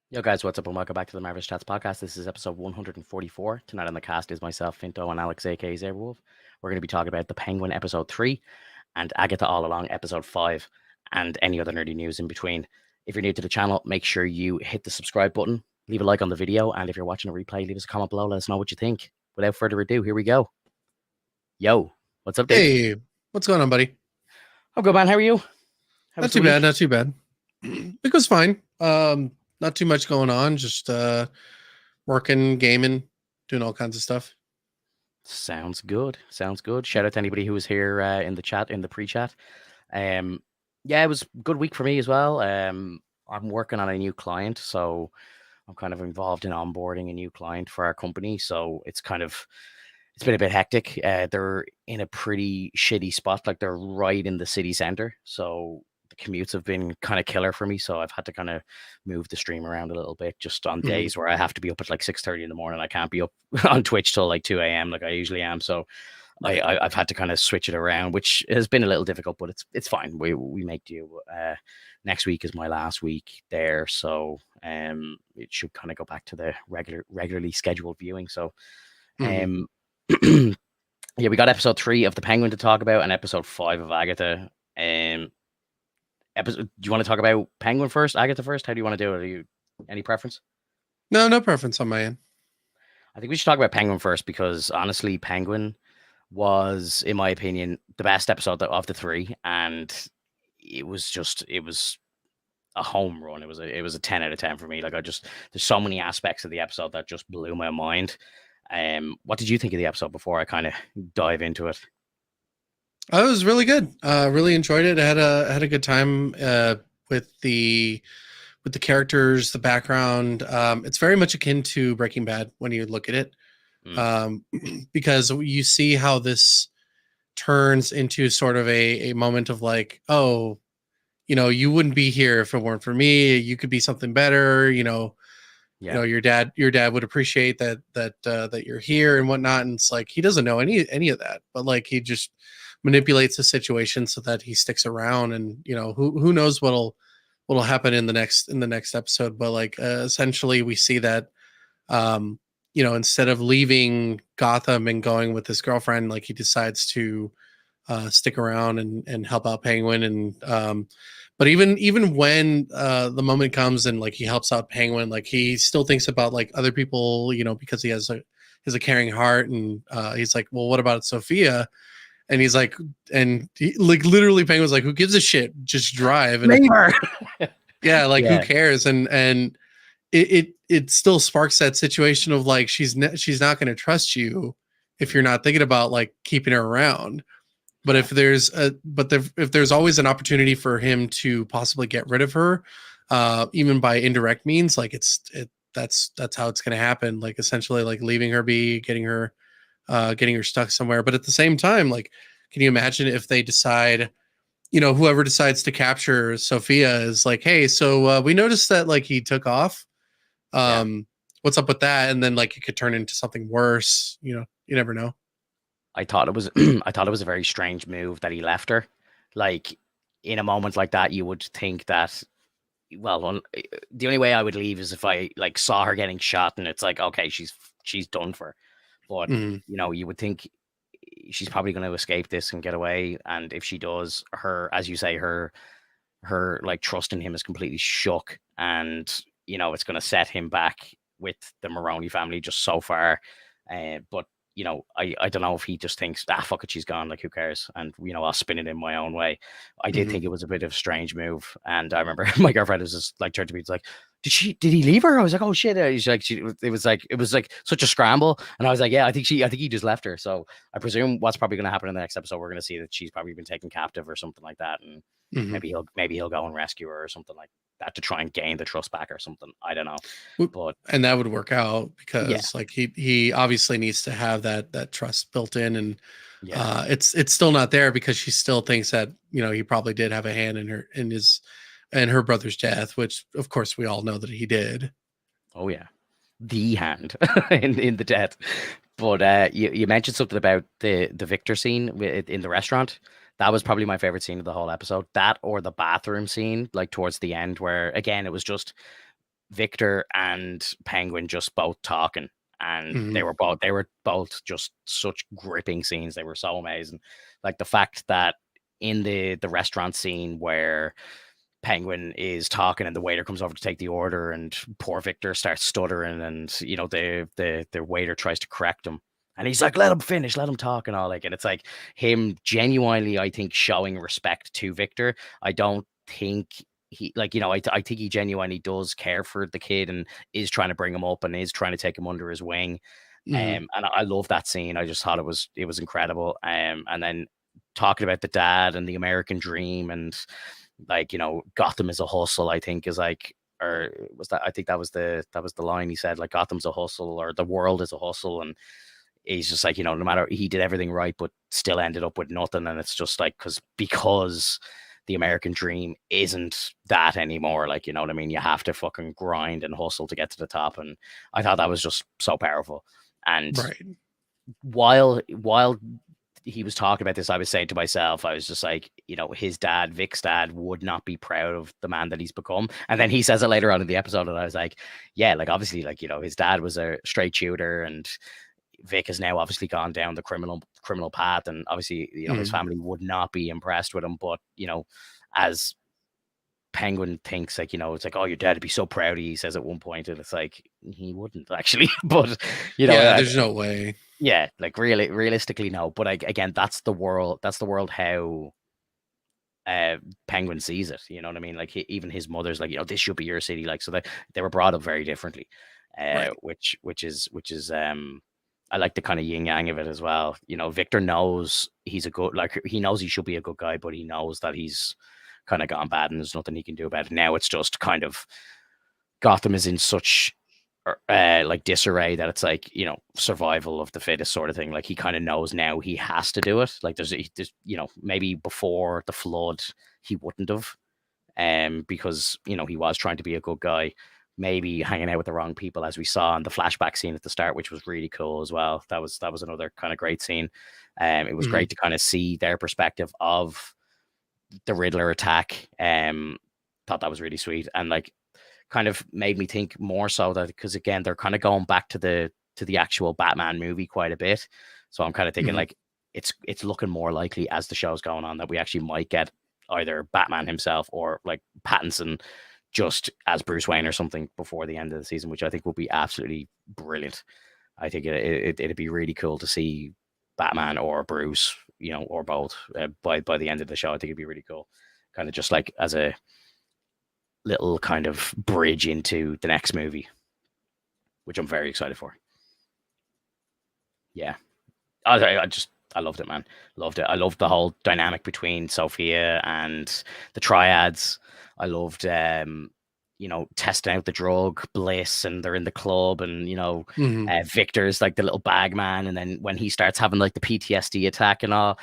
Yo, guys, what's up? And welcome back to the Marvelous Chats podcast. This is episode 144. Tonight on the cast is myself, Finto, and Alex, aka Zaberwolf. We're going to be talking about The Penguin episode 3 and Agatha All Along episode 5 and any other nerdy news in between. If you're new to the channel, make sure you hit the subscribe button, leave a like on the video, and if you're watching a replay, leave us a comment below. Let us know what you think. Without further ado, here we go. Yo, what's up, dude? Hey, what's going on, buddy? I'm good, man. How are you? How Not was the too bad, week? not too bad. It was fine. Not too much going on, just working, gaming, doing all kinds of stuff. Sounds good. Sounds good. Shout out to anybody who was here in the chat, in the pre-chat. Um, yeah, it was a good week for me as well. I'm working on a new client, so I'm kind of involved in onboarding a new client for our company. So it's been a bit hectic. They're in a pretty shitty spot, like they're right in the city center. So the commutes have been kind of killer for me. So I've had to kind of move the stream around a little bit just on Mhm. days where I have to be up at like 6:30 in the morning. I can't be up on Twitch till like 2 a.m. like I usually am. So Right. I've had to kind of switch it around, which has been a little difficult, but it's fine. We make do. Next week is my last week there, so it should kind of go back to the regularly scheduled viewing. So Mhm. um yeah, we got episode 3 of The Penguin to talk about and episode 5 of Agatha. Do you want to talk about Penguin first, Agatha first? How do you want to do it? Are you any preference? No preference on my end. I think we should talk about Penguin first because honestly, Penguin was, in my opinion, the best episode of the 3, and it was a home run. It was a 10 out of 10 for me. Like there's so many aspects of the episode that just blew my mind. What did you think of the episode before I kind of dive into it? It was really good. Really enjoyed it. I had a good time with the characters, the background. It's very much akin to Breaking Bad when you look at it, Mm, um, because you see how this turns into sort of a moment of like, oh, you wouldn't be here if it weren't for me. You could be something better. yeah, Your dad would appreciate that you're here and whatnot. And it's like he doesn't know any of that, but like he just manipulates the situation so that he sticks around. And who knows what'll happen in the next episode. But like essentially we see that instead of leaving Gotham and going with his girlfriend, like he decides to stick around and help out Penguin. And but even when the moment comes and like he helps out Penguin, like he still thinks about like other people, because he has a caring heart. And he's like, well, what about Sophia? And he's like, like literally Penguin's like, who gives a shit, just drive. And Neighbor. yeah, like who Yeah, cares? And it still sparks that situation of like she's not going to trust you if you're not thinking about like keeping her around. But yeah, if there's always an opportunity for him to possibly get rid of her, even by indirect means, like that's how it's going to happen. Like essentially, like leaving her be, getting her stuck somewhere. But at the same time, like, can you imagine if they decide, whoever decides to capture Sophia is like, hey, so we noticed that like he took off. yeah. What's up with that? And then like it could turn into something worse. You never know. I thought it was I thought it was a very strange move that he left her. Like in a moment like that, you would think that the only way I would leave is if I like saw her getting shot and it's like, okay, she's done for. But Mhm. you would think she's probably going to escape this and get away. And if she does, her, as you say, her like trust in him is completely shook, and it's going to set him back with the Maroney family just so far. But I don't know if he just thinks, fuck it, she's gone, like who cares, and I'll spin it in my own way. I did Mhm. think it was a bit of a strange move, and I remember my girlfriend was just like turned to me, it's like, did he leave her? I was like, oh shit. It was like such a scramble, and I was like, yeah, I think he just left her. So I presume what's probably going to happen in the next episode, we're going to see that she's probably been taken captive or something like that, and Mhm. maybe he'll go and rescue her or something like that to try and gain the trust back or something. I don't know, but And that would work out yeah, because like he obviously needs to have that trust built in. And yeah, it's still not there because she still thinks that he probably did have a hand in her brother's death, which of course we all know that he did. oh yeah, the hand in the death. But you mentioned something about the Victor scene in the restaurant. That was probably my favorite scene of the whole episode. That or the bathroom scene, like towards the end, where again it was just Victor and Penguin just both talking, and Mhm. they were both just such gripping scenes. They were so amazing. Like the fact that in the restaurant scene where Penguin is talking and the waiter comes over to take the order, and poor Victor starts stuttering, and the waiter tries to correct him, and he's like, let him finish, let him talk, and all, like, and it's like him genuinely, I think, showing respect to Victor. I don't think he, like, I think he genuinely does care for the kid and is trying to bring him up and is trying to take him under his wing. Mhm. And I love that scene. I just thought it was incredible. And then talking about the dad and the American dream, and like, Gotham is a hustle, I think, is like, or was that, I think that was the line he said, like, Gotham's a hustle, or the world is a hustle. And he's just like, no matter, he did everything right but still ended up with nothing. And it's just like, because the American dream isn't that anymore. Like, you know what I mean? You have to fucking grind and hustle to get to the top. And I thought that was just so powerful. And Right. while he was talking about this, I was saying to myself, I was just like, his dad, Vic's dad, would not be proud of the man that he's become. And then he says it later on in the episode, and I was like, yeah, like, obviously, like, his dad was a straight shooter, and Vic has now obviously gone down the criminal path, and obviously, his Mhm. family would not be impressed with him. But as Penguin thinks, like, it's like, oh, your dad would be so proud. He says at one point, and it's like he wouldn't actually. But Yeah, there's no way. yeah, like, really, realistically, no. But again, that's the world. That's the world how Penguin sees it. You know what I mean? Like, even his mother's like, this should be your city. Like, so they were brought up very differently, Right. which is I like the kind of yin yang of it as well. Victor knows he's a good, like, he knows he should be a good guy, but he knows that he's kind of gone bad, and there's nothing he can do about it. Now it's just kind of Gotham is in such like disarray that it's like, survival of the fittest sort of thing. Like, he kind of knows now he has to do it. Like, there's maybe before the flood he wouldn't have, because he was trying to be a good guy, maybe hanging out with the wrong people, as we saw in the flashback scene at the start, which was really cool as well. That was another kind of great scene. It was Mhm. great to kind of see their perspective of the Riddler attack. Thought that was really sweet, and like, kind of made me think more so that, because again, they're kind of going back to the actual Batman movie quite a bit. So I'm kind of thinking, Mhm. like, it's looking more likely as the show's going on that we actually might get either Batman himself or like Pattinson just as Bruce Wayne or something before the end of the season, which I think would be absolutely brilliant. I think it'd be really cool to see Batman or Bruce, or both, by the end of the show. I think it'd be really cool, kind of just like as a little kind of bridge into the next movie, which I'm very excited for. Yeah, I loved it, man. Loved it. I loved the whole dynamic between Sophia and the triads. I loved, testing out the drug Bliss, and they're in the club, and Mhm. Victor's like the little bag man, and then when he starts having like the PTSD attack and all,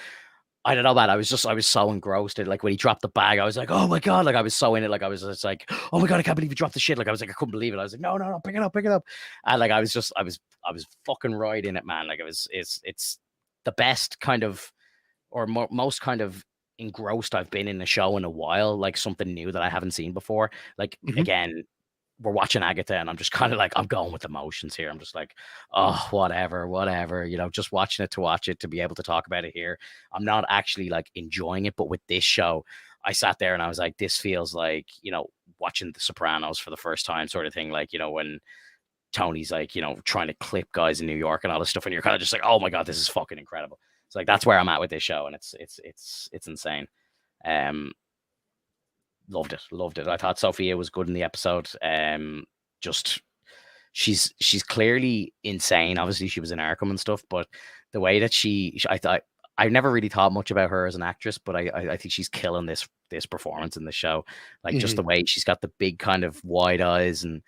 I don't know, man. I was so engrossed in, like, when he dropped the bag, I was like, oh my god, like, I was so in it, like, I was just like, oh my god, I can't believe he dropped the shit. Like, I was like, I couldn't believe it. I was like, no, no, no, pick it up, pick it up. And like, I was fucking right in it, man. Like, it's the best kind of, or most kind of engrossed I've been in a show in a while, like something new that I haven't seen before. Like, Mhm. again, we're watching Agatha, and I'm just kind of like, I'm going with emotions here. I'm just like, oh, whatever, whatever, just watching it to watch it, to be able to talk about it here. I'm not actually like enjoying it, but with this show, I sat there and I was like, this feels like, watching The Sopranos for the first time, sort of thing. Like, when Tony's like, trying to clip guys in New York and all this stuff, and you're kind of just like, oh my god, this is fucking incredible. It's like, that's where I'm at with this show, and it's insane. Um, loved it. I thought Sophia was good in the episode. Just she's clearly insane. Obviously, she was in Arkham and stuff, but the way that I thought, I've never really thought much about her as an actress, but I think she's killing this performance in the show. Like, just Mhm. the way she's got the big kind of wide eyes, and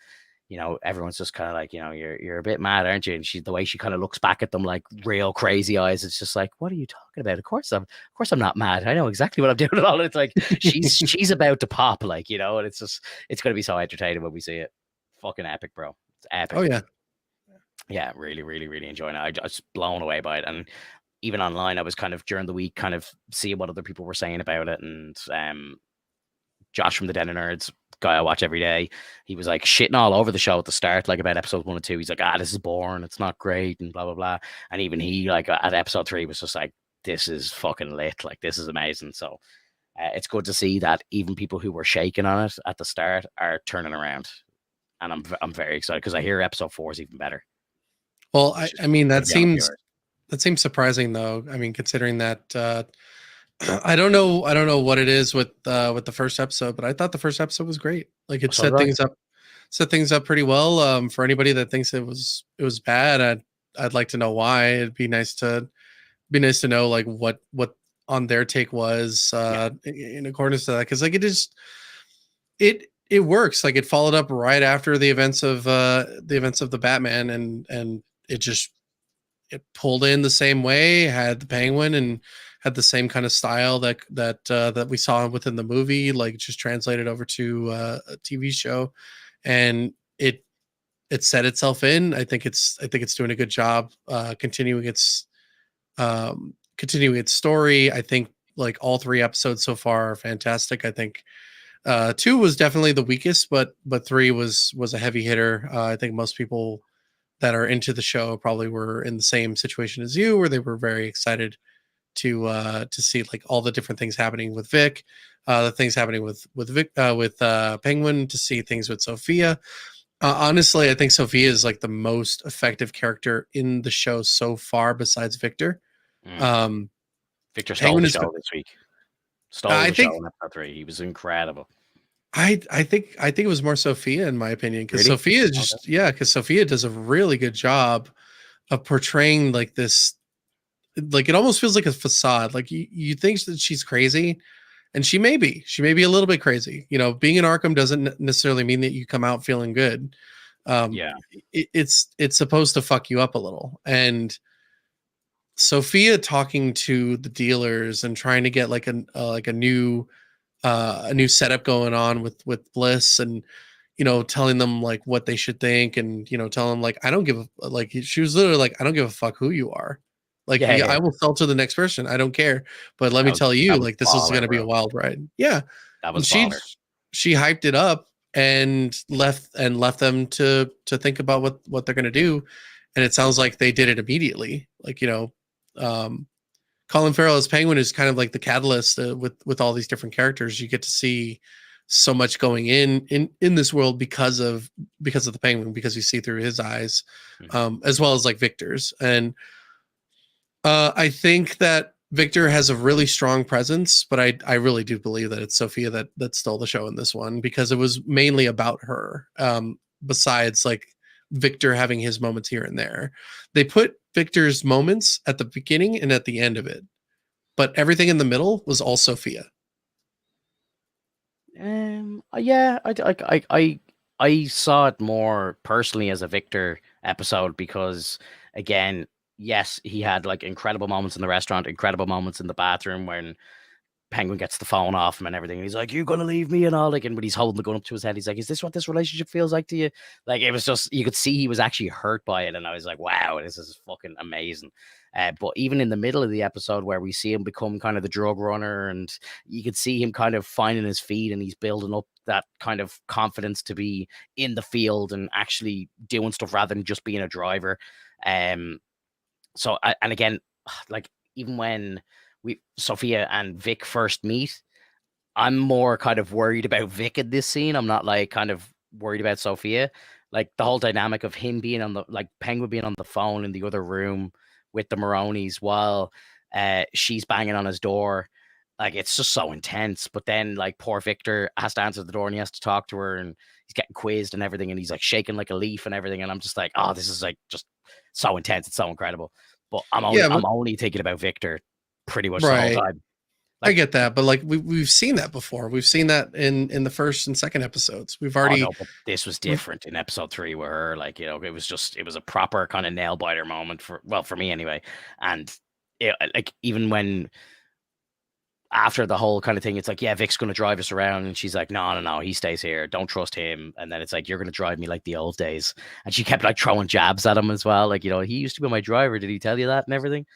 everyone's just kind of like, you're a bit mad, aren't you? And the way she kind of looks back at them like real crazy eyes. It's just like, what are you talking about? Of course I'm not mad. I know exactly what I'm doing. And all, it's like she's about to pop, like, and it's going to be so entertaining when we see it. Fucking epic, bro. It's Oh epic. yeah. Yeah, really, really, really enjoying it. I was blown away by it. And even online, I was kind of during the week, kind of seeing what other people were saying about it. And Josh from the Den of Nerds guy I watch every day. He was like shitting all over the show at the start, like about episode 1 and 2. He's like, this is boring, it's not great, and blah blah blah. And even he, like at episode 3, was just like, this is fucking lit, like this is amazing. So it's good to see that even people who were shaking on it at the start are turning around, and I'm very excited because I hear episode 4 is even better. Well, I mean Gonna be on viewers. that seems surprising though. I mean, considering that I don't know what it is with the first episode, but I thought the first episode was great. Like it So did I. set things up pretty well. For anybody that thinks it was bad, I'd like to know why. It'd be nice to know like what on their take was in accordance to that, because like it works. Like it followed up right after the events of the Batman, and it pulled in the same way, had the Penguin, and had the same kind of style that we saw within the movie, like just translated over to a TV show, and it set itself in. I think it's doing a good job continuing its story. I think like all 3 episodes so far are fantastic. I think 2 was definitely the weakest, but 3 was a heavy hitter. I think most people that are into the show probably were in the same situation as you, where they were very excited to see like all the different things happening with Vic, the things happening with Vic, with Penguin, to see things with Sophia. Honestly, I think Sophia is like the most effective character in the show so far, besides Victor. Um, Victor stole Penguin the is. show this week. Stole I the show think. in episode 3. He was incredible. I think it was more Sophia in my opinion, because Really? Sophia Okay. because Sophia does a really good job of portraying like this, like it almost feels like a facade. Like you think that she's crazy, and she may be a little bit crazy. You know, being in Arkham doesn't necessarily mean that you come out feeling good. Yeah. It's supposed to fuck you up a little. And Sophia talking to the dealers and trying to get like a new setup going on with Bliss, and telling them like what they should think, and telling them like, I don't give a, like she was literally like, I don't give a fuck who you are. Like, Yeah, yeah, yeah. I will sell to the next person. I don't care. But let me tell That you, was like, this is baller, going to be a bro. wild ride. Yeah. That And was baller. she hyped it up and left them to think about what they're going to do. And it sounds like they did it immediately. Like, um, Colin Farrell as Penguin is kind of like the catalyst with all these different characters. You get to see so much going in this world because of the Penguin, because you see through his eyes, as well as like Victor's. And I think that Victor has a really strong presence, but I really do believe that it's Sophia that stole the show in this one, because it was mainly about her. Besides like Victor having his moments here and there, they put Victor's moments at the beginning and at the end of it, but everything in the middle was all Sophia. Yeah, I saw it more personally as a Victor episode because, again, yes, he had like incredible moments in the restaurant, incredible moments in the bathroom when Penguin gets the phone off him and everything. And he's like, "You're gonna leave me," and all, like, and when he's holding the gun up to his head, he's like, "Is this what this relationship feels like to you?" Like, it was just, you could see he was actually hurt by it, and I was like, "Wow, this is fucking amazing." But even in the middle of the episode where we see him become kind of the drug runner, and you could see him kind of finding his feet, and he's building up that kind of confidence to be in the field and actually doing stuff rather than just being a driver. Um, and again, like, even when Sophia and Vic first meet, I'm more kind of worried about Vic in this scene. I'm not like kind of worried about Sophia. Like the whole dynamic of him being on the, like, Penguin being on the phone in the other room with the Maronis while she's banging on his door. Like, it's just so intense. But then like poor Victor has to answer the door and he has to talk to her, and he's getting quizzed and everything, and he's like shaking like a leaf and everything. And I'm just like, oh, this is like just so intense. It's so incredible. But Yeah, I'm but only thinking about Victor pretty much the whole right. time. I Like, get that, but like we've seen that before. We've seen that in the first and second episodes. We've oh already no, but this was we've different in episode 3 where her, like, it was a proper kind of nail biter moment for me anyway. And like, even when after the whole kind of thing, it's like, yeah, Vic's gonna drive us around, and she's like, no, he stays here. Don't trust him. And then it's like, you're gonna drive me like the old days. And she kept like throwing jabs at him as well. Like, he used to be my driver. Did he tell you that and everything?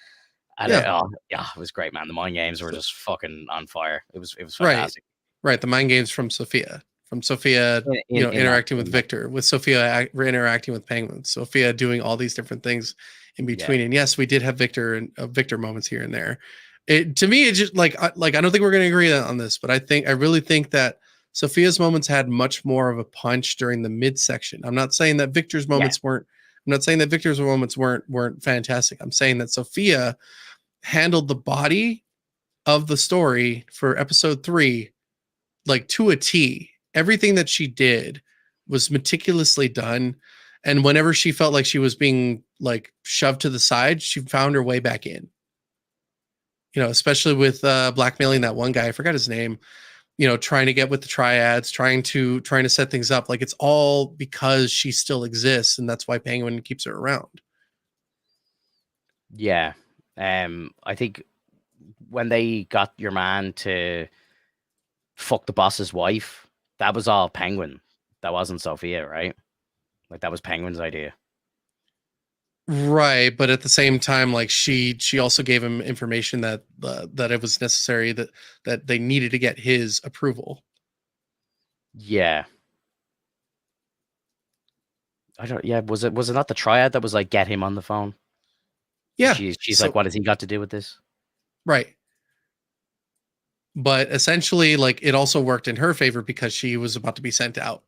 And yeah, oh yeah, it was great, man. The mind games were just fucking on fire. It was right. fantastic. Right, the mind games from Sophia from Sophia, in that interacting with in that Victor, with Sophia interacting with Penguin, Sophia doing all these different things in yeah. between. And yes, we did have Victor and Victor moments here and there. It to me, it just like I don't think we're going to agree on this, but I really think that Sophia's moments had much more of a punch during the midsection. I'm not saying that Victor's Yeah. moments weren't. I'm not saying that Victor's moments weren't fantastic. I'm saying that Sophia handled the body of the story for episode 3 like to a T. Everything that she did was meticulously done, and whenever she felt like she was being like shoved to the side, she found her way back in. Especially with blackmailing that one guy, I forgot his name. Trying to get with the triads, trying to set things up. Like, it's all because she still exists, and that's why Penguin keeps her around. Yeah. I think when they got your man to fuck the boss's wife, that was all Penguin. That wasn't Sophia, right? Like, that was Penguin's idea. Right, but at the same time, like, she also gave him information that that it was necessary, that they needed to get his approval. Yeah. I don't. Yeah. Was it not the triad that was like, get him on the phone? And Yeah. she's like, So what has he got to do with this? right. But essentially, like, it also worked in her favor because she was about to be sent out.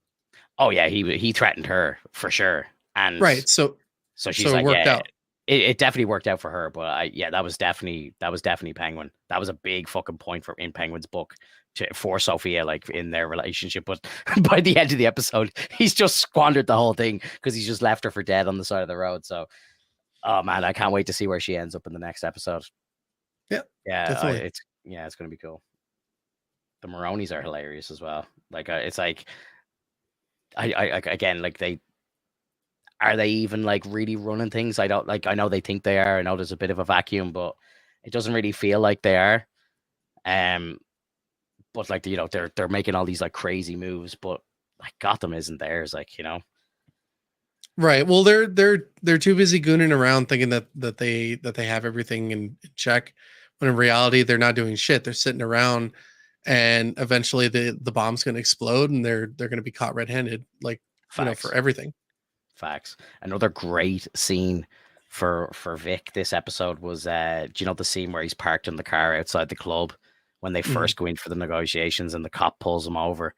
Oh yeah, he threatened her for sure, and Right. So she's it like, worked yeah, out. it definitely worked out for her. But that was definitely Penguin. That was a big fucking point in Penguin's book for Sophia, like, in their relationship. But by the end of the episode, he's just squandered the whole thing because he's just left her for dead on the side of the road. So, oh man, I can't wait to see where she ends up in the next episode. Yeah. Yeah, Definitely. it's gonna be cool. The Maronis are hilarious as well. Like, it's like I again, like, are they even like really running things? I don't like. I know they think they are. I know there's a bit of a vacuum, but it doesn't really feel like they are. Um, but like, they're making all these like crazy moves, but like Gotham isn't theirs. Like, Right. Well, they're too busy gooning around thinking that they have everything in check, when in reality they're not doing shit. They're sitting around, and eventually the bomb's going to explode, and they're going to be caught red-handed, like, for facts, everything. facts. Another great scene for Vic this episode was do you know the scene where he's parked in the car outside the club when they Mhm. first go in for the negotiations and the cop pulls him over?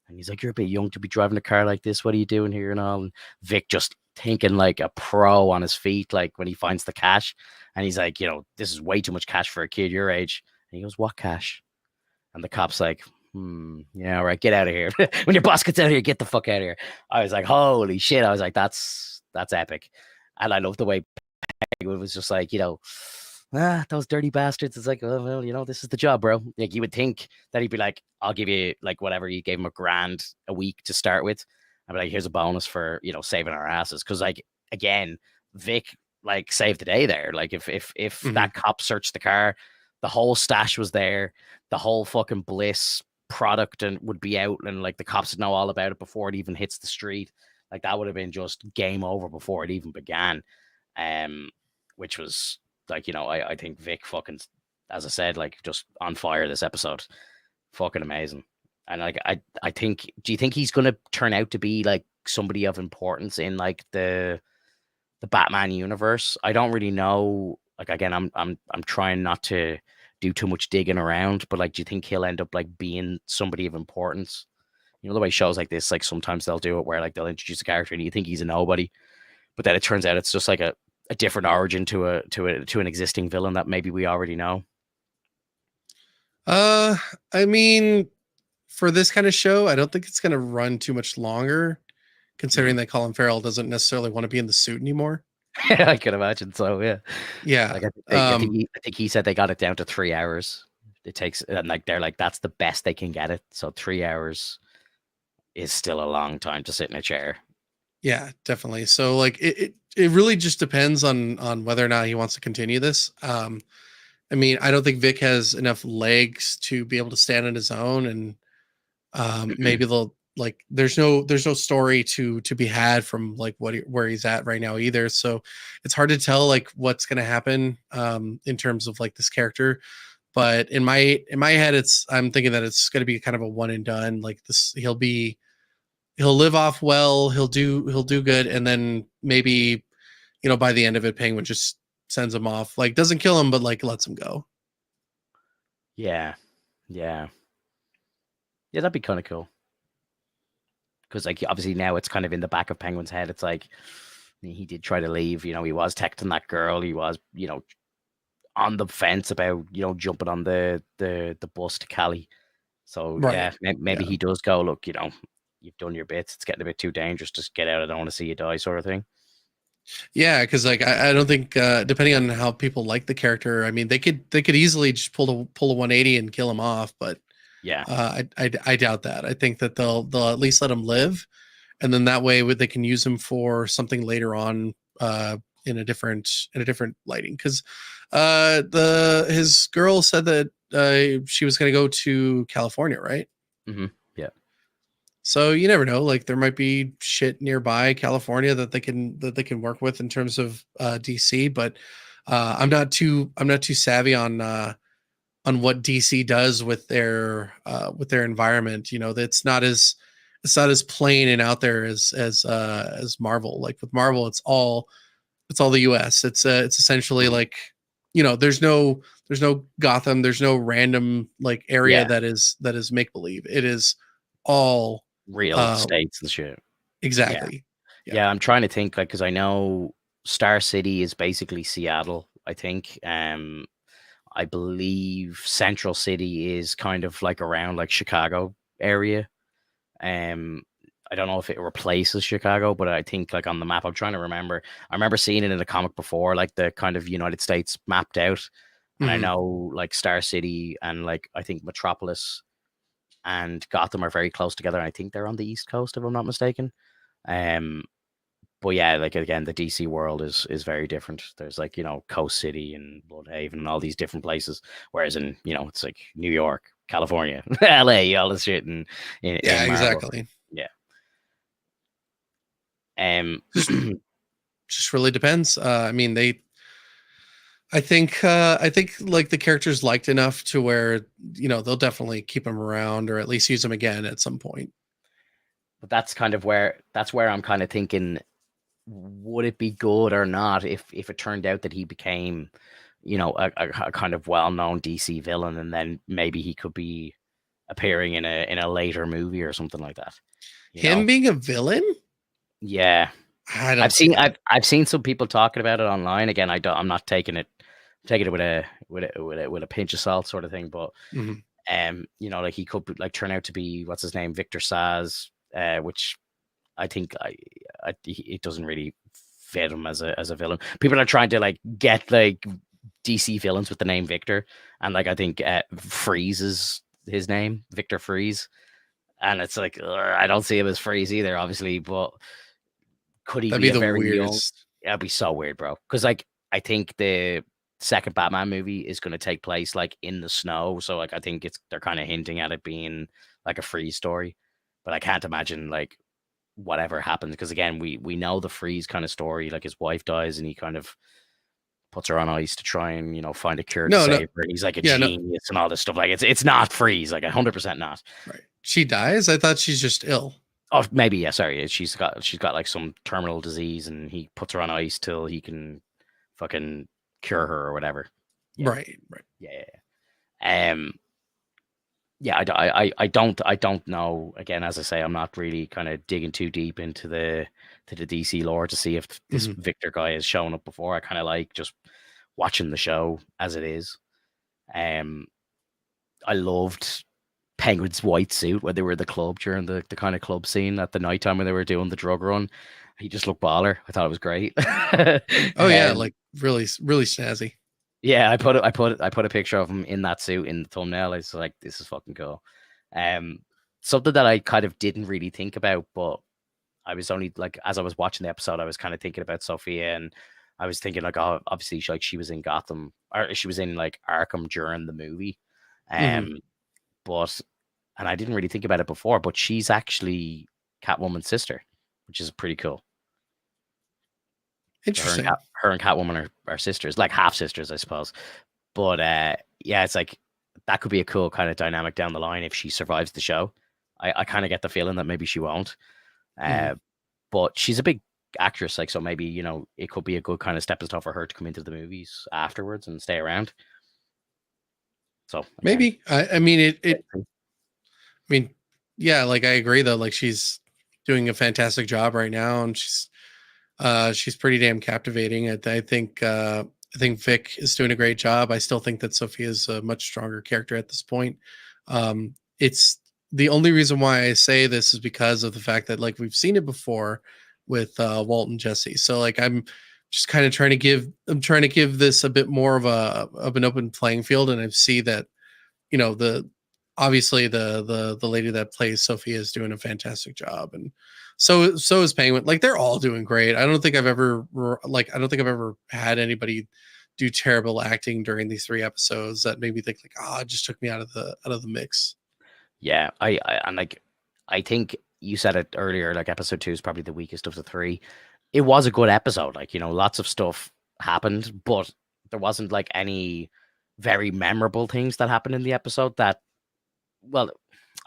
And he's like, "You're a bit young to be driving a car like this. What are you doing here?" And all. And Vic just thinking like a pro on his feet, like when he finds the cash. And he's like, this is way too much cash for a kid your age. And he goes, "What cash?" And the cop's like, yeah, all right, get out of here. When your boss gets out of here, get the fuck out of here. I was like, holy shit. I was like, that's epic. And I love the way it was just like, those dirty bastards. It's like, oh, well, this is the job, bro. Like, you would think that he'd be like, I'll give you like whatever. You gave him $1,000 a week to start with. I'd be like, here's a bonus for, saving our asses. Cause, like, again, Vic like saved the day there. Like, if Mhm. that cop searched the car, the whole stash was there, the whole fucking Bliss product and would be out, and like the cops would know all about it before it even hits the street. Like, that would have been just game over before it even began. Which was like, I think Vic fucking, as I said, like, just on fire this episode. Fucking amazing. And like, I think, do you think he's gonna turn out to be like somebody of importance in like the Batman universe? I don't really know. Like, again, I'm trying not to do too much digging around, but like, do you think he'll end up like being somebody of importance? The way shows like this, like, sometimes they'll do it where like they'll introduce a character and you think he's a nobody, but then it turns out it's just like a different origin to an existing villain that maybe we already know. Uh, I mean, for this kind of show, I don't think it's going to run too much longer, considering Mm. that Colin Farrell doesn't necessarily want to be in the suit anymore. I can imagine. So yeah, Yeah. like, I think he said they got it down to 3 hours. It takes, and like, they're like, that's the best they can get it. So 3 hours is still a long time to sit in a chair. Yeah, definitely. So, like, it really just depends on whether or not he wants to continue this. I mean, I don't think Vic has enough legs to be able to stand on his own, and maybe they'll, like, there's no story to be had from like where he's at right now either. So it's hard to tell like what's going to happen in terms of like this character. But in my head, I'm thinking that it's going to be kind of a one and done. Like this, he'll live off well, he'll do good, and then maybe by the end of it, Penguin just sends him off, like doesn't kill him, but like lets him go. Yeah, yeah, yeah. That'd be kind of cool. Because like obviously now it's kind of in the back of Penguin's head. It's like he did try to leave. He was texting that girl. He was on the fence about jumping on the bus to Cali. So Right. yeah, maybe Yeah. he does go, look, you've done your bits. It's getting a bit too dangerous. Just get out. I don't want to see you die, sort of thing. Yeah, because like I don't think depending on how people like the character, I mean they could easily just pull a 180 and kill him off, but Yeah, I doubt that. I think that they'll at least let him live, and then that way they can use him for something later on in a different lighting. Because the his girl said that she was going to go to California, right? yeah, So you never know. Like there might be shit nearby California that they can work with in terms of DC, but I'm not too savvy on what DC does with their environment. It's not as plain and out there as Marvel. Like with Marvel, it's all the US. It's essentially like there's no Gotham, there's no random like area yeah. that is make believe. It is all Real uh states and shit. Yeah, exactly. Yeah. yeah. I'm trying to think, like, because I know Star City is basically Seattle. I think. I believe Central City is kind of like around like Chicago area. Um, I don't know if it replaces Chicago, but I think like on the map, I'm trying to remember. I remember seeing it in a comic before, like the kind of United States mapped out. And I Mhm. know like Star City and like I think Metropolis and Gotham are very close together. And I think they're on the East Coast, if I'm not mistaken. Um, but yeah, like again, the DC world is very different. There's like Coast City and Bloodhaven and all these different places. Whereas in it's like New York, California, LA, all this shit in Yeah, Marvel. exactly. Yeah. Um. Just just really depends. I mean, I think like the character's liked enough to where they'll definitely keep him around or at least use him again at some point. But that's where I'm kind of thinking, would it be good or not if it turned out that he became, a kind of well-known DC villain, and then maybe he could be appearing in a later movie or something like that. You Him know? being a villain, Yeah. I don't I've see seen it. I've seen some people talking about it online. Again, I'm not taking it with a pinch of salt sort of thing, but Mhm. like he could like turn out to be what's his name, Victor Saz, which I think it doesn't really fit him as a villain. People are trying to like get like DC villains with the name Victor, and like I think Freeze is his name, Victor Freeze, and it's like I don't see him as Freeze either, obviously, but could he That'd be be a the very young? weirdest. That'd be so weird, bro. Because like I think the second Batman movie is going to take place like in the snow, so like I think they're kind of hinting at it being like a Freeze story, but I can't imagine like whatever happens because again we know the Freeze kind of story, like his wife dies and he kind of puts her on ice to try and find a cure to No, no, save her, and he's like a yeah, no, genius and all this stuff. Like it's not Freeze, like 100% not. right. She dies. I thought she's just ill. Oh, maybe yeah. Sorry, she's got like some terminal disease, and he puts her on ice till he can fucking cure her or whatever. Yeah, Right, right. yeah, yeah. Yeah. I don't know. Again, as I say, I'm not really kind of digging too deep into the DC lore to see if this Mhm. Victor guy has shown up before. I kind of like just watching the show as it is. Um, I loved Penguin's white suit when they were at the club during the kind of club scene at the nighttime when they were doing the drug run. He just looked baller. I thought it was great. Oh yeah, like really, really snazzy. Yeah, I put a picture of him in that suit in the thumbnail. I was like, this is fucking cool. Um, Something that I kind of didn't really think about, but I was only like as I was watching the episode, I was kind of thinking about Sophia, and I was thinking like, oh, obviously, she was in Gotham or she was in like Arkham during the movie, Mhm. um, but and I didn't really think about it before, but she's actually Catwoman's sister, which is pretty cool. So Interesting. her and Catwoman are sisters, like half sisters, I suppose. But yeah, it's like that could be a cool kind of dynamic down the line if she survives the show. I kind of get the feeling that maybe she won't. Mhm. Uh, but she's a big actress, like so maybe it could be a good kind of stepping stone for her to come into the movies afterwards and stay around. So again, Maybe. I mean, I mean, yeah, like I agree though. Like she's doing a fantastic job right now, and she's pretty damn captivating. I think Vic is doing a great job. I still think that Sophia is a much stronger character at this point. It's the only reason why I say this is because of the fact that like we've seen it before with Walt and Jesse. So like just kind of trying to give this a bit more of an open playing field, and I see that the obviously the lady that plays Sophia is doing a fantastic job, and so is Penguin. Like they're all doing great. I don't think I've ever had anybody do terrible acting during these 3 episodes that made me think like, oh, it just took me out of the mix. yeah, and like I think you said it earlier, like episode 2 is probably the weakest of the three. It was a good episode, like lots of stuff happened, but there wasn't like any very memorable things that happened in the episode that, well,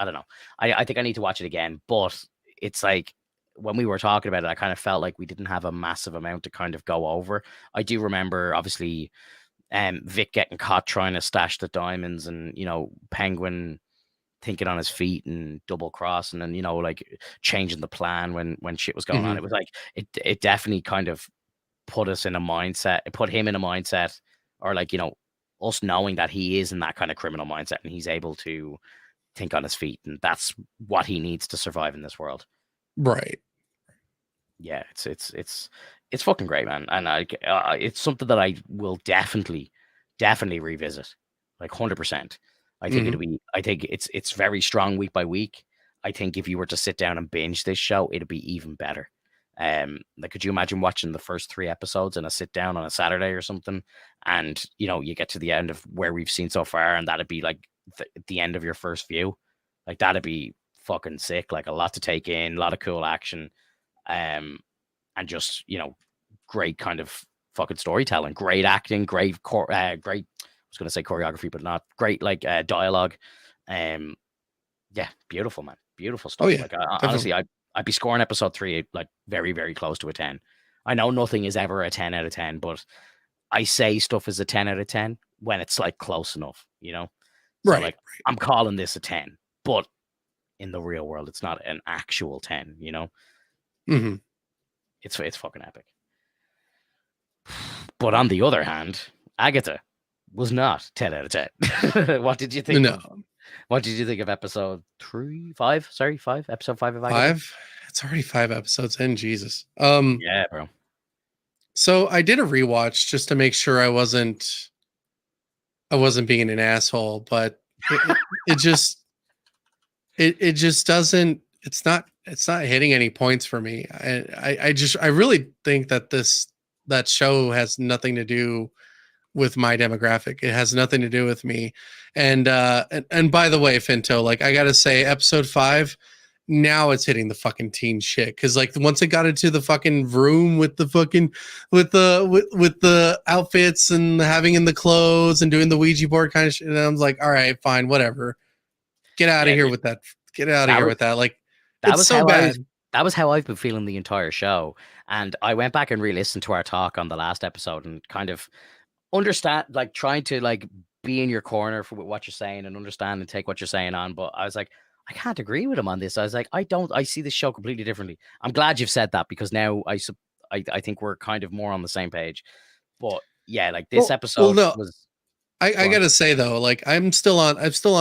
I don't know. I think I need to watch it again, but it's like when we were talking about it, I kind of felt like we didn't have a massive amount to kind of go over. I do remember, obviously, Vic getting caught trying to stash the diamonds, and Penguin thinking on his feet and double cross, and then like changing the plan when shit was going on. It Hmm. was like it definitely kind of put us in a mindset. It put him in a mindset, or like us knowing that he is in that kind of criminal mindset, and he's able to think on his feet, and that's what he needs to survive in this world. Right. Yeah, it's fucking great, man, and it's something that I will definitely revisit, like 100%. Hmm. I think it's very strong week by week. I think if you were to sit down and binge this show, it'd be even better. Like, could you imagine watching the first 3 episodes in a sit down on a Saturday or something, and you get to the end of where we've seen so far, and that'd be like the end of your first view, like that'd be fucking sick. Like a lot to take in, a lot of cool action, um, and just great kind of fucking storytelling, great acting, great. I was gonna say choreography, but not great. Like dialogue, um, yeah, beautiful, man, beautiful Oh stuff. yeah, Like honestly, definitely. I'd be scoring episode 3 like very very close to a 10. I know nothing is ever a 10 out of 10, but I say stuff is a 10 out of 10 when it's like close enough. So Right. like I'm calling this a 10, but in the real world, it's not an actual 10. Hmm. It's fucking epic. But on the other hand, Agatha was not 10 out of 10. What did you think of No, episode 3, 5? Sorry, 5, episode 5 of Agatha? 5. It's already 5 episodes in. Jesus. Yeah, bro. So I did a rewatch just to make sure I wasn't being an asshole, but it just it just doesn't it's not hitting any points for me. I really think that that show has nothing to do with my demographic. It has nothing to do with me. And by the way, Finto, like I gotta say, episode 5, now it's hitting the fucking teen shit. Cause like once it got into the fucking room with the fucking with the outfits and having in the clothes and doing the Ouija board kind of shit, and I was like, all right, fine, whatever. Get out of Yeah, here dude. with that. Get out of That here was with that. Like that it's was so how I was bad. that was how I've been feeling the entire show. And I went back and re-listened to our talk on the last episode and kind of understand, like trying to like be in your corner for what you're saying and understand and take what you're saying on. But I was like, I can't agree with him on this. I was like, I see this show completely differently. I'm glad you've said that, because now I think we're kind of more on the same page. But yeah, like this Well, episode no, was I go on. gotta say though, like I'm still on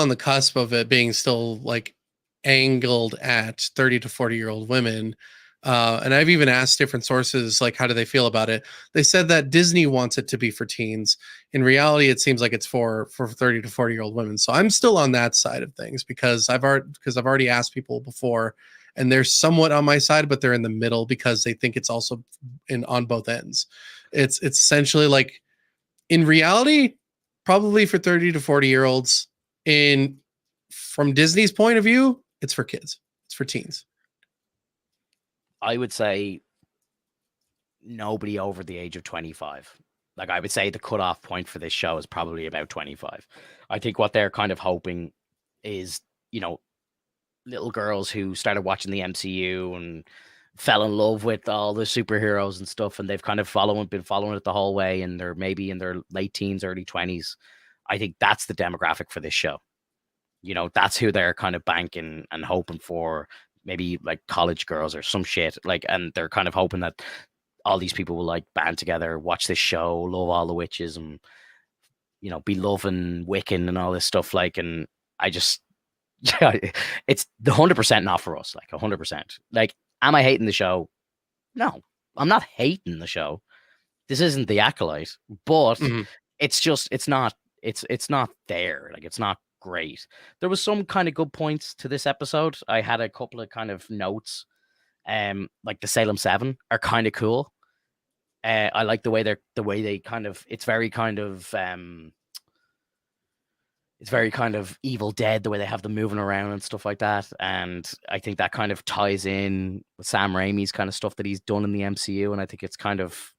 the cusp of it being still like angled at 30 to 40-year-old women. And I've even asked different sources like how do they feel about it. They said that Disney wants it to be for teens. In reality, it seems like it's for 30 to 40-year-old women. So I'm still on that side of things because I've already asked people before, and they're somewhat on my side, but they're in the middle because they think it's also in on both ends. It's essentially like in reality, probably for 30 to 40-year-olds. In From Disney's point of view, it's for kids. It's for teens. I would say nobody over the age of 25. Like I would say the cutoff point for this show is probably about 25. I think what they're kind of hoping is, you know, little girls who started watching the MCU and fell in love with all the superheroes and stuff, and they've kind of been following it the whole way, and they're maybe in their late teens, early 20s. I think that's the demographic for this show. You know, that's who they're kind of banking and hoping for. Maybe like college girls or some shit. Like, and they're kind of hoping that all these people will like band together, watch this show, love all the witches, and be loving Wiccan and all this stuff. Like, and I just, yeah, it's the 100% not for us. Like 100%. Like, am I hating the show? No, I'm not hating the show. This isn't the Acolyte, but Mhm. it's not there. Like, it's not great. There was some kind of good points to this episode. I had a couple of kind of notes. Like the Salem 7 are kind of cool. I like the way they kind of, it's very kind of Evil Dead, the way they have them moving around and stuff like that. And I think that kind of ties in with Sam Raimi's kind of stuff that he's done in the MCU. And I think it's kind of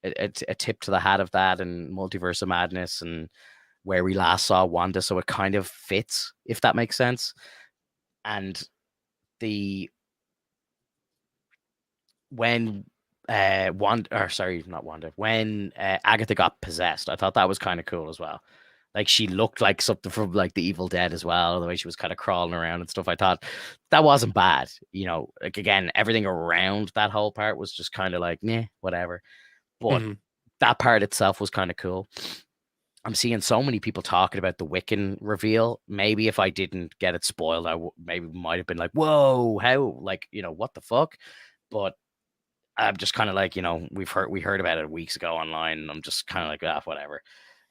a tip to the hat of that and Multiverse of Madness and where we last saw Wanda. So it kind of fits, if that makes sense. And the when when Agatha got possessed, I thought that was kind of cool as well. Like, she looked like something from like the Evil Dead as well, the way she was kind of crawling around and stuff. I thought that wasn't bad. Like, again, everything around that whole part was just kind of like, nah, whatever. But Mhm. that part itself was kind of cool. I'm seeing so many people talking about the Wiccan reveal. Maybe if I didn't get it spoiled, maybe might have been like, whoa, how, like, what the fuck? But I'm just kind of like, we heard about it weeks ago online, and I'm just kind of like, whatever.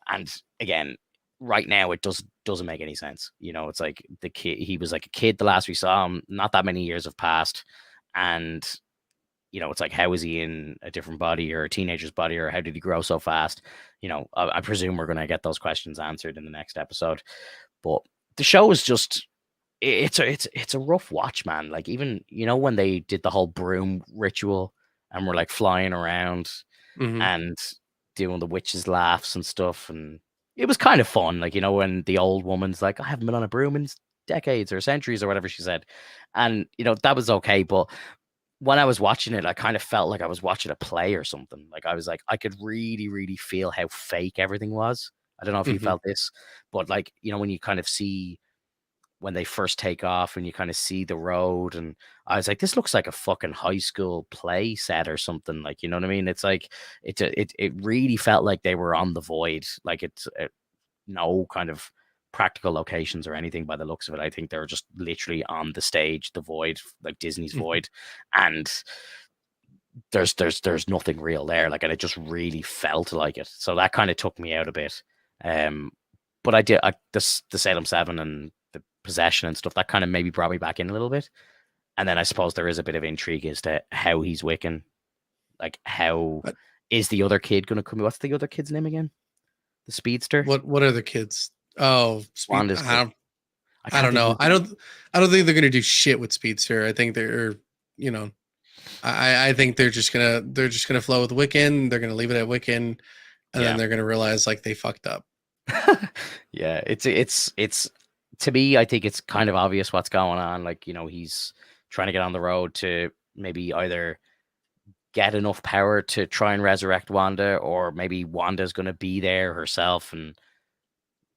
And again, right now it doesn't make any sense. It's like the kid, he was like a kid the last we saw him, not that many years have passed, and it's like, how is he in a different body or a teenager's body, or how did he grow so fast? I presume we're gonna get those questions answered in the next episode. But the show is just, it's a rough watch, man. Like, even when they did the whole broom ritual and we're like flying around Mhm. and doing the witches' laughs and stuff, and it was kind of fun. Like, when the old woman's like, I haven't been on a broom in decades or centuries or whatever she said, and that was okay. But when I was watching it, I kind of felt like I was watching a play or something. Like, I was like, I could really, really feel how fake everything was. I don't know if you Mhm. felt this, but like, when you kind of see when they first take off and you kind of see the road, and I was like, this looks like a fucking high school play set or something. Like, you know what I mean? It's like, it really felt like they were on the void. Like, it's no kind of practical locations or anything by the looks of it. I think they're just literally on the stage, the void, like Disney's Mhm. void, and there's nothing real there. Like, and it just really felt like it. So that kind of took me out a bit. Um, but the Salem 7 and the possession and stuff, that kind of maybe brought me back in a little bit. And then I suppose there is a bit of intrigue as to how he's Wiccan. Like, how But is the other kid going to come? What's the other kid's name again? The speedster. what are the kids? Oh, speed. Wanda's kid. I I can't don't think of know. his name. I don't think they're gonna do shit with Speedster. I think they're, you know, I think they're just gonna flow with Wiccan. They're gonna leave it at Wiccan, and then Yeah. they're gonna realize like they fucked up. Yeah, it's to me, I think it's kind of obvious what's going on. Like, he's trying to get on the road to maybe either get enough power to try and resurrect Wanda, or maybe Wanda's going to be there herself, and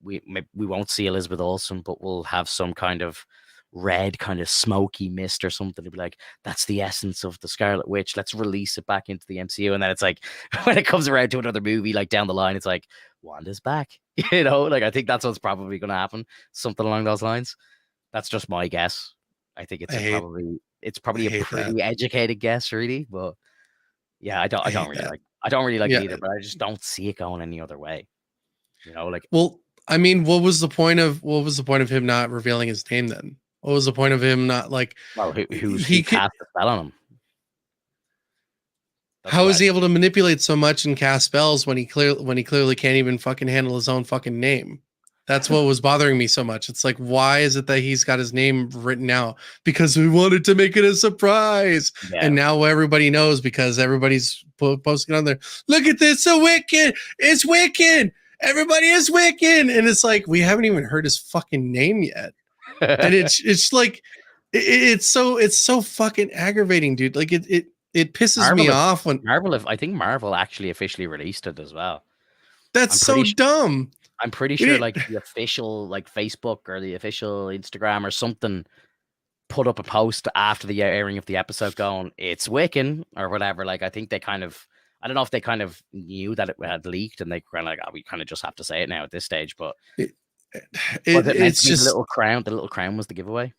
we won't see Elizabeth Olsen, but we'll have some kind of red, kind of smoky mist or something to be like, that's the essence of the Scarlet Witch. Let's release it back into the MCU. And then it's like, when it comes around to another movie, like down the line, it's like, Wanda's back. Like, I think that's what's probably going to happen. Something along those lines. That's just my guess. I think I hate it's I probably a hate that. pretty educated guess, really. But yeah, I hate that. I don't really like it Yeah. either, but I just don't see it going any other way. Like, Well, I mean, what was the point of him not revealing his name then? What was the point of him not like well, who he could? cast the spell on him? That's How is what. he able to manipulate so much and cast spells when he clearly can't even fucking handle his own fucking name? That's what was bothering me so much. It's like, why is it that he's got his name written out? Because we wanted to make it a surprise. Yeah. And now everybody knows because everybody's posting on there. Look at this, a Wiccan. It's Wiccan. Everybody is Wiccan. And it's like, we haven't even heard his fucking name yet. And it's like, it's so fucking aggravating, dude. Like it pisses me off when I think Marvel actually officially released it as well. That's so dumb. I'm pretty sure like the official like Facebook or the official Instagram or something put up a post after the airing of the episode going, it's Wiccan or whatever. Like I think they kind of, I don't know if they kind of knew that it had leaked and they kind of like, oh, we kind of just have to say it now at this stage. But it's just the little crown was the giveaway.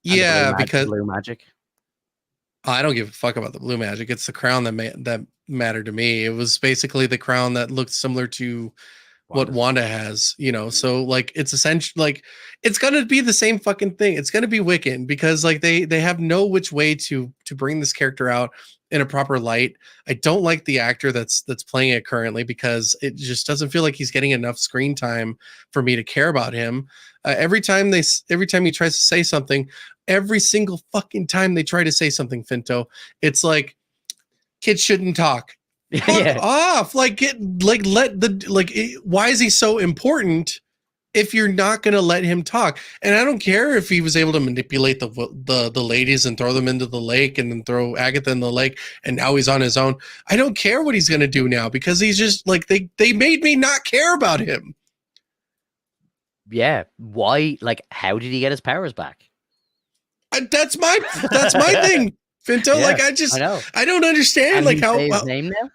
Yeah, because blue magic. I don't give a fuck about the blue magic. It's the crown that mattered to me. It was basically the crown that looked similar to what Wanda has, you know. So like it's essentially like it's gonna be the same fucking thing. It's gonna be Wiccan because like they have no which way to bring this character out in a proper light. I don't like the actor that's playing it currently because it just doesn't feel like he's getting enough screen time for me to care about him. Every time he tries to say something, every single fucking time they try to say something, Finto, it's like kids shouldn't talk. Fuck off. Like why is he so important if you're not going to let him talk? And I don't care if he was able to manipulate the ladies and throw them into the lake and then throw Agatha in the lake and now he's on his own. I don't care what he's going to do now because he's just like they made me not care about him. Yeah. Why? Like, how did he get his powers back? That's my thing, Finto. Yeah, like I don't understand. Can like he how say his name now?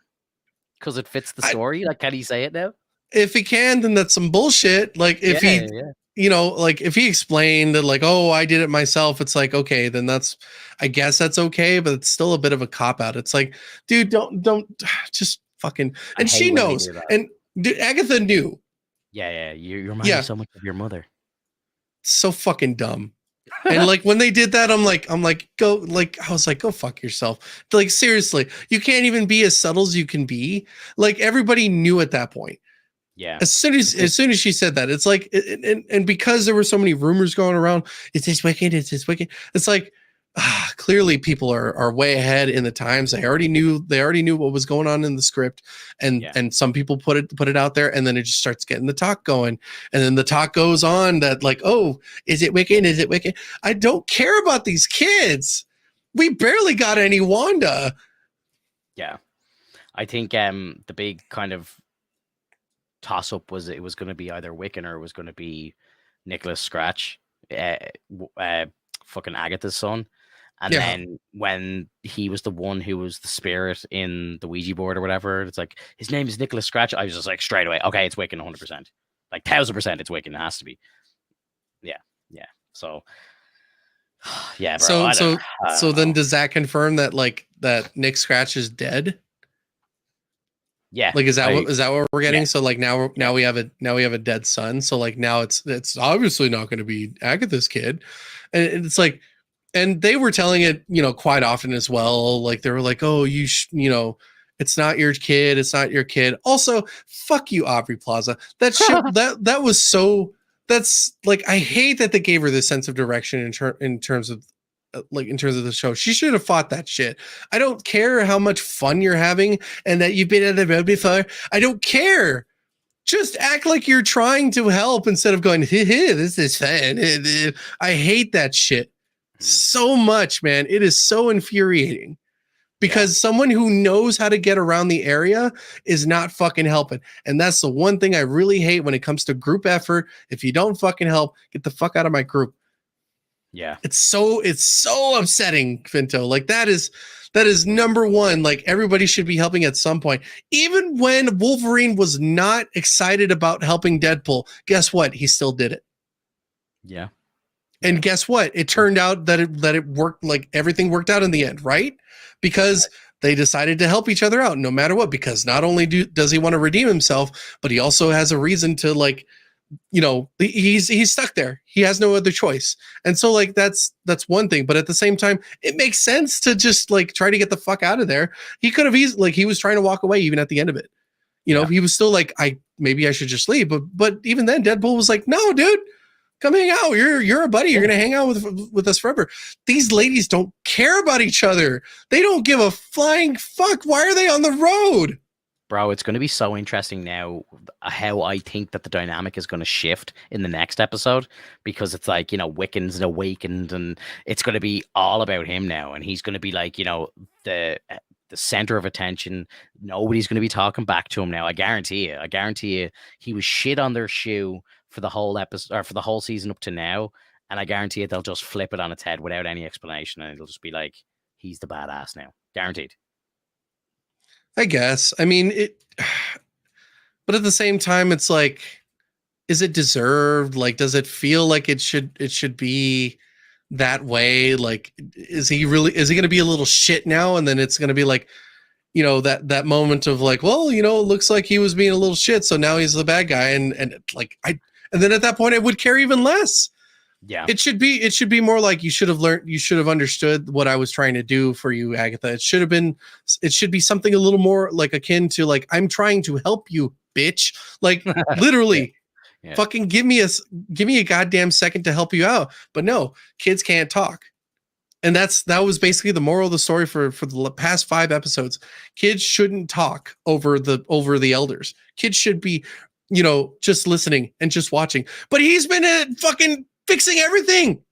Because it fits the story. Like, can he say it now? If he can, then that's some bullshit. Like if you know, like if he explained that, like, oh, I did it myself, it's like, okay, then I guess that's okay, but it's still a bit of a cop out. It's like, dude, don't just fucking. And she knows, and dude, Agatha knew. Yeah, you remind me so much of your mother. So fucking dumb. And like when they did that, I'm like, go, like, I was like, go fuck yourself. Like, seriously, you can't even be as subtle as you can be. Like everybody knew at that point. Yeah. As soon as she said that, it's like, and because there were so many rumors going around, it's this Wiccan, it's this Wiccan. It's like, clearly people are way ahead in the times. They already knew what was going on in the script, and some people put it out there, and then it just starts getting the talk going, and then the talk goes on that like, oh, is it Wiccan? Is it Wiccan? I don't care about these kids. We barely got any Wanda. Yeah, I think the big kind of toss up was it was going to be either Wiccan or it was going to be Nicholas Scratch, fucking Agatha's son. And then when he was the one who was the spirit in the Ouija board or whatever, it's like, his name is Nicholas Scratch. I was just like, straight away, okay, it's Wiccan 100%. Like 1000% it's Wiccan. It has to be. Yeah. So, yeah, bro. So then does that confirm that like that Nick Scratch is dead? Yeah. Like, is that what we're getting? Yeah. So like now we have a dead son. So like now it's obviously not going to be Agatha's kid. And it's like, and they were telling it, you know, quite often as well. Like they were like, oh, you know, it's not your kid. It's not your kid. Also, fuck you, Aubrey Plaza. That shit, that was so, that's like, I hate that they gave her this sense of direction in terms of the show. She should have fought that shit. I don't care how much fun you're having and that you've been on the road before. I don't care. Just act like you're trying to help instead of going, this is fun. I hate that shit so much, man. It is so infuriating because someone who knows how to get around the area is not fucking helping. And that's the one thing I really hate when it comes to group effort. If you don't fucking help, get the fuck out of my group. Yeah. It's so upsetting, Finto. Like that is number one. Like everybody should be helping at some point. Even when Wolverine was not excited about helping Deadpool, guess what? He still did it. Yeah. And guess what? It turned out that it worked, like everything worked out in the end, right? Because they decided to help each other out no matter what, because not only does he want to redeem himself, but he also has a reason to, like, you know, he's stuck there. He has no other choice. And so like that's one thing, but at the same time, it makes sense to just like try to get the fuck out of there. He could have easily, like, he was trying to walk away even at the end of it. You know, he was still like, maybe I should just leave. But even then, Deadpool was like, no, dude, come hang out. You're a buddy. You're gonna hang out with us forever. These ladies don't care about each other. They don't give a flying fuck. Why are they on the road? Bro, it's going to be so interesting now how I think that the dynamic is going to shift in the next episode, because it's like, Wiccan's awakened and it's going to be all about him now. And he's going to be like, the center of attention. Nobody's going to be talking back to him now. I guarantee you. I guarantee you he was shit on their shoe for the whole episode, or for the whole season up to now. And I guarantee you they'll just flip it on its head without any explanation. And it'll just be like, he's the badass now. Guaranteed. I guess. I mean, but at the same time, it's like, is it deserved? Like, does it feel like it should be that way? Like, is he going to be a little shit now? And then it's going to be like, that moment of like, well, it looks like he was being a little shit, so now he's the bad guy. And then at that point it would care even less. Yeah. It should be more like, you should have understood what I was trying to do for you, Agatha. It should be something a little more like akin to like, I'm trying to help you, bitch. Like literally, yeah. Fucking give me a goddamn second to help you out. But no, kids can't talk. And that was basically the moral of the story for the past 5 episodes. Kids shouldn't talk over the elders. Kids should be, just listening and just watching. But he's been fucking fixing everything.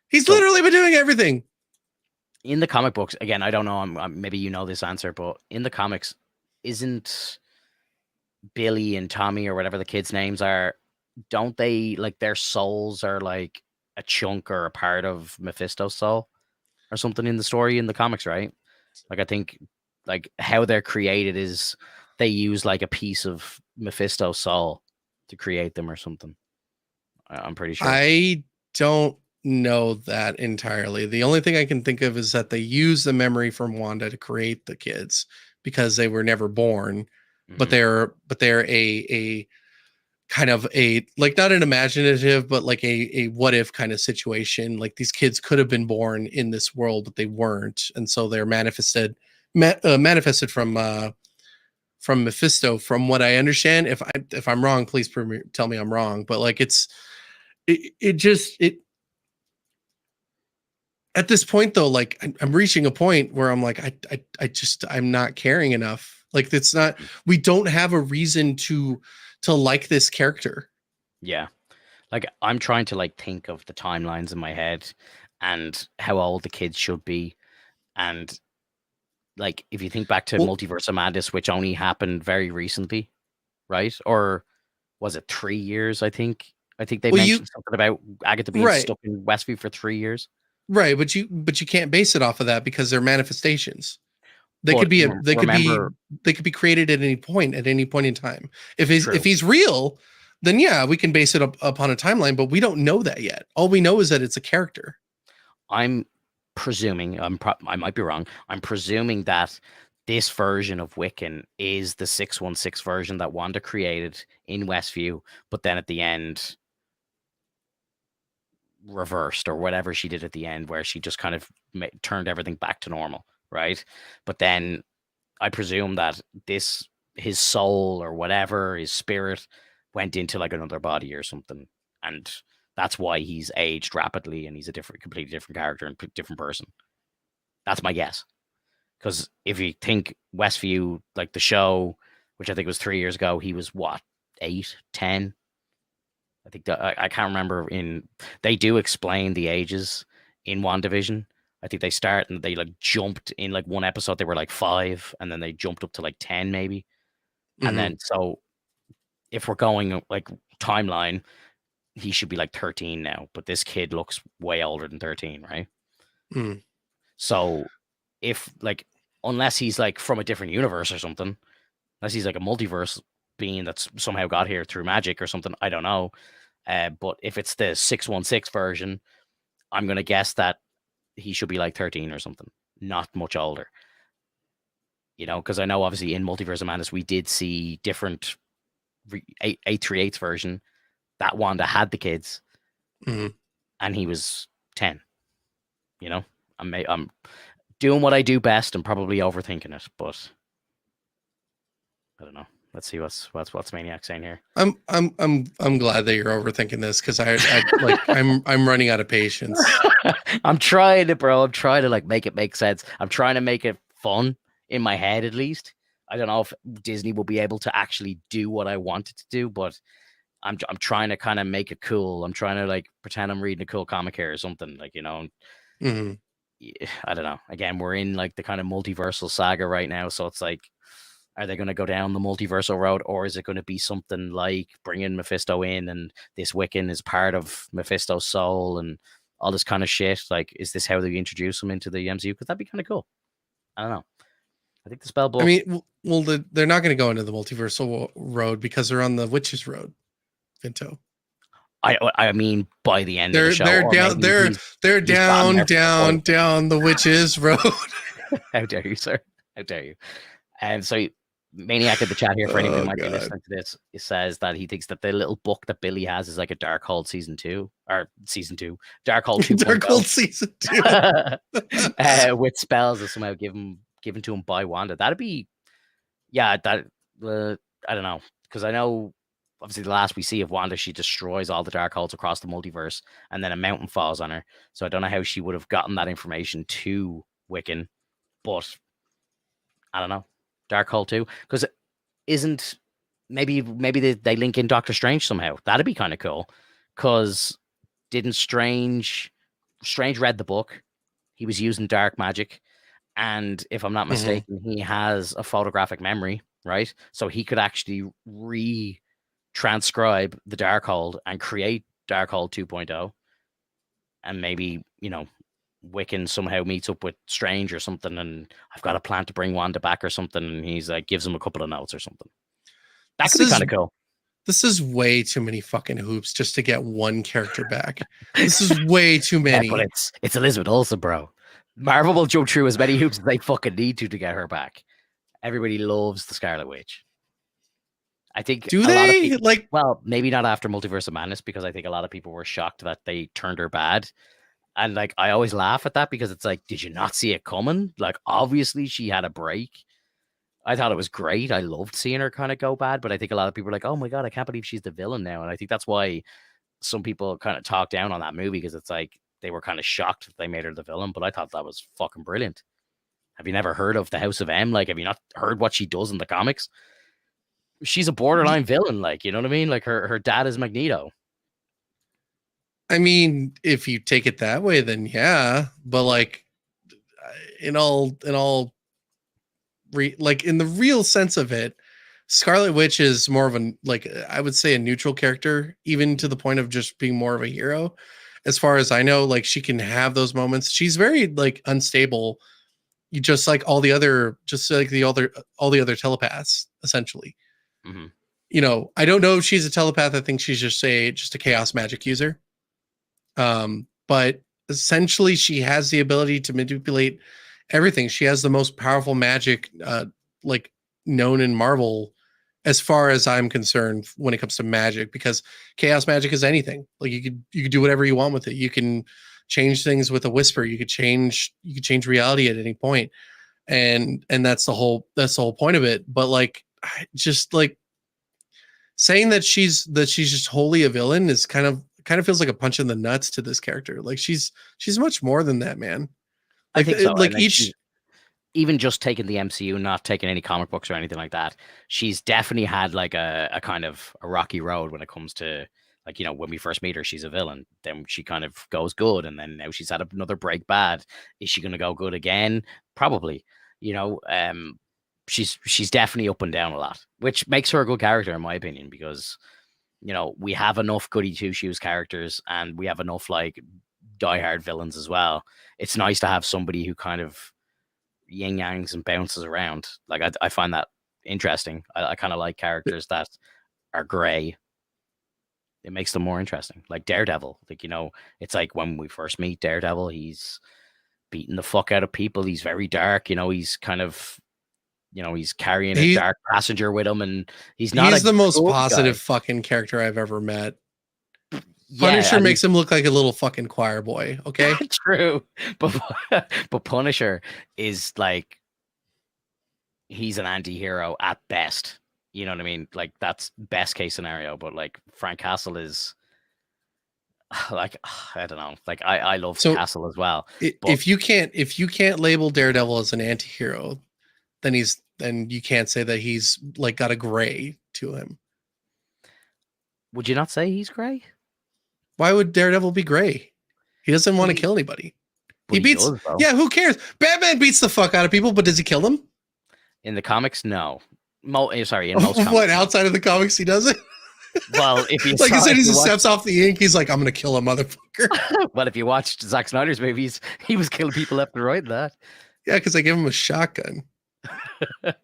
He's literally been doing everything. In the comic books, again, I don't know, maybe you know this answer, but in the comics, isn't Billy and Tommy, or whatever the kids' names are, don't they, like, their souls are like a chunk or a part of Mephisto's soul or something in the story in the comics, right? Like, I think like how they're created is they use like a piece of Mephisto's soul to create them or something. I'm pretty sure. I don't know that entirely. The only thing I can think of is that they use the memory from Wanda to create the kids because they were never born, but they're a kind of a, like, not an imaginative, but like a what if kind of situation. Like, these kids could have been born in this world, but they weren't, and so they're manifested from Mephisto, from what I understand. If I'm wrong, please tell me I'm wrong. But like, it at this point though, like, I'm reaching a point where I'm like, I'm not caring enough. Like, it's not, we don't have a reason to like this character. Yeah. Like, I'm trying to like think of the timelines in my head and how old the kids should be. And like, if you think back to Multiverse of Madness, which only happened very recently, right? Or was it 3 years? I think they mentioned something about Agatha being stuck in Westview for 3 years. Right, but you can't base it off of that because they're manifestations. They could be created at any point in time. If he's real, then yeah, we can base it upon a timeline, but we don't know that yet. All we know is that it's a character. I'm presuming, I might be wrong. I'm presuming that this version of Wiccan is the 616 version that Wanda created in Westview, but then at the end reversed, or whatever she did at the end, where she just kind of turned everything back to normal, right? But then I presume that his soul or whatever, his spirit, went into like another body or something, and that's why he's aged rapidly and he's a completely different character and different person. That's my guess. Because if you think Westview, like the show, which I think was 3 years ago, he was what, 8, 10? I think I can't remember. They do explain the ages in WandaVision. I think they start and they like jumped in like one episode, they were like 5, and then they jumped up to like 10 maybe. And then, so if we're going like timeline, he should be like 13 now, but this kid looks way older than 13, right? So if like, unless he's like from a different universe or something, unless he's like a multiverse being that's somehow got here through magic or something, I don't know. But if it's the 616 version, I'm going to guess that he should be like 13 or something, not much older. Because I know obviously in Multiverse of Madness, we did see different 838's version that Wanda had the kids and he was 10. I'm doing what I do best and probably overthinking it, but I don't know. Let's see what's Maniac saying here. I'm glad that you're overthinking this because I'm running out of patience. I'm trying to, bro. I'm trying to like make it make sense. I'm trying to make it fun in my head, at least. I don't know if Disney will be able to actually do what I want it to do, but I'm trying to kind of make it cool. I'm trying to like pretend I'm reading a cool comic here or something, like, you know. Mhm. I don't know. Again, we're in like the kind of multiversal saga right now, so it's like, are they going to go down the multiversal road, or is it going to be something like bringing Mephisto in and this Wiccan is part of Mephisto's soul and all this kind of shit? Like, is this how they introduce him into the MCU? Because that'd be kind of cool. I don't know. I think the spell I book. mean, well, they're not going to go into the multiversal road because they're on the witches road, Vinto. I mean, by the end of the They're show, they're or down maybe they're he's gotten down there for the down point. down the witches road. How dare you, sir? How dare you? And so, Maniac in the chat here, for anybody who Oh might be god. listening to this, it says that he thinks that the little book that Billy has is like a Darkhold season 2, Darkhold 2.0, Darkhold season 2. with spells that somehow given to him by Wanda. That'd be, yeah, that I don't know, because I know obviously the last we see of Wanda, she destroys all the Darkholds across the multiverse, and then a mountain falls on her. So I don't know how she would have gotten that information to Wiccan, but I don't know. Darkhold 2, because isn't maybe they link in Doctor Strange somehow. That'd be kind of cool. Because didn't Strange read the book? He was using dark magic, and if I'm not Mhm. mistaken, he has a photographic memory, right? So he could actually transcribe the Darkhold and create Darkhold 2.0, and maybe, you know, Wiccan somehow meets up with Strange or something, and I've got a plan to bring Wanda back or something, and he's like gives him a couple of notes or something. That This could be kind is of cool. this is way too many fucking hoops just to get one character back. This is way too Yeah, but many. it's Elizabeth Olsen, bro. Marvel will jump through as many hoops as they fucking need to get her back. Everybody loves the Scarlet Witch. I think Do a lot of they? people, Like, well, maybe not after Multiverse of Madness, because I think a lot of people were shocked that they turned her bad. And like, I always laugh at that because it's like, did you not see it coming? Like, obviously, she had a break. I thought it was great. I loved seeing her kind of go bad, but I think a lot of people are like, oh my God, I can't believe she's the villain now. And I think that's why some people kind of talk down on that movie, because it's like they were kind of shocked that they made her the villain. But I thought that was fucking brilliant. Have you never heard of the House of M? Like, have you not heard what she does in the comics? She's a borderline villain, like, you know what I mean? Like her dad is Magneto. I mean, if you take it that way, then yeah. But like, like in the real sense of it, Scarlet Witch is more of a, like, I would say, a neutral character, even to the point of just being more of a hero. As far as I know, like, she can have those moments. She's very like unstable. You just like all the other telepaths, essentially. Mm-hmm. I don't know if she's a telepath. I think she's just a chaos magic user. But essentially, she has the ability to manipulate everything. She has the most powerful magic, like, known in Marvel, as far as I'm concerned, when it comes to magic, because chaos magic is anything. Like, you could do whatever you want with it. You can change things with a whisper. You could change reality at any point, and that's the whole point of it. But like, just like saying that she's just wholly a villain is kind of feels like a punch in the nuts to this character. Like, she's much more than that, man. I Like, think so. And like like she's each even just taking the MCU, not taking any comic books or anything like that. She's definitely had like a kind of a rocky road when it comes to, like, you know, when we first meet her, she's a villain. Then she kind of goes good, and then now she's had another break bad. Is she going to go good again? Probably. You know, she's definitely up and down a lot, which makes her a good character in my opinion, because, you know, we have enough goody two shoes characters, and we have enough like diehard villains as well. It's nice to have somebody who kind of yin yangs and bounces around. Like, I find that interesting. I kind of like characters that are gray. It makes them more interesting. Like Daredevil. Like, you know, it's like when we first meet Daredevil, he's beating the fuck out of people. He's very dark. You know, he's kind of, you know, he's carrying a he dark passenger with him, and he's not a he's the most good positive guy. fucking character I've ever met. Yeah, Punisher and he's makes him look like a little fucking choir boy. Okay. true, but but Punisher is like, he's an anti-hero at best. You know what I mean? Like that's best case scenario, but like Frank Castle is like I don't know. Like I love So Castle as well, but if you can't label Daredevil as an anti-hero, then you can't say that he's like got a gray to him. would you not say he's grey? Why would Daredevil be gray? He doesn't want to He, kill anybody. but He he beats, does though. yeah, who cares? Batman beats the fuck out of people, but does he kill them? In the comics, no. Sorry, in most What, comics, no. outside of the comics he doesn't? Well, if you Like saw, as soon if as you he watch, steps off the ink, he's like, I'm gonna kill a motherfucker. well, if you watched Zack Snyder's movies, he was killing people left and right. In that, Yeah, because I gave him a shotgun. but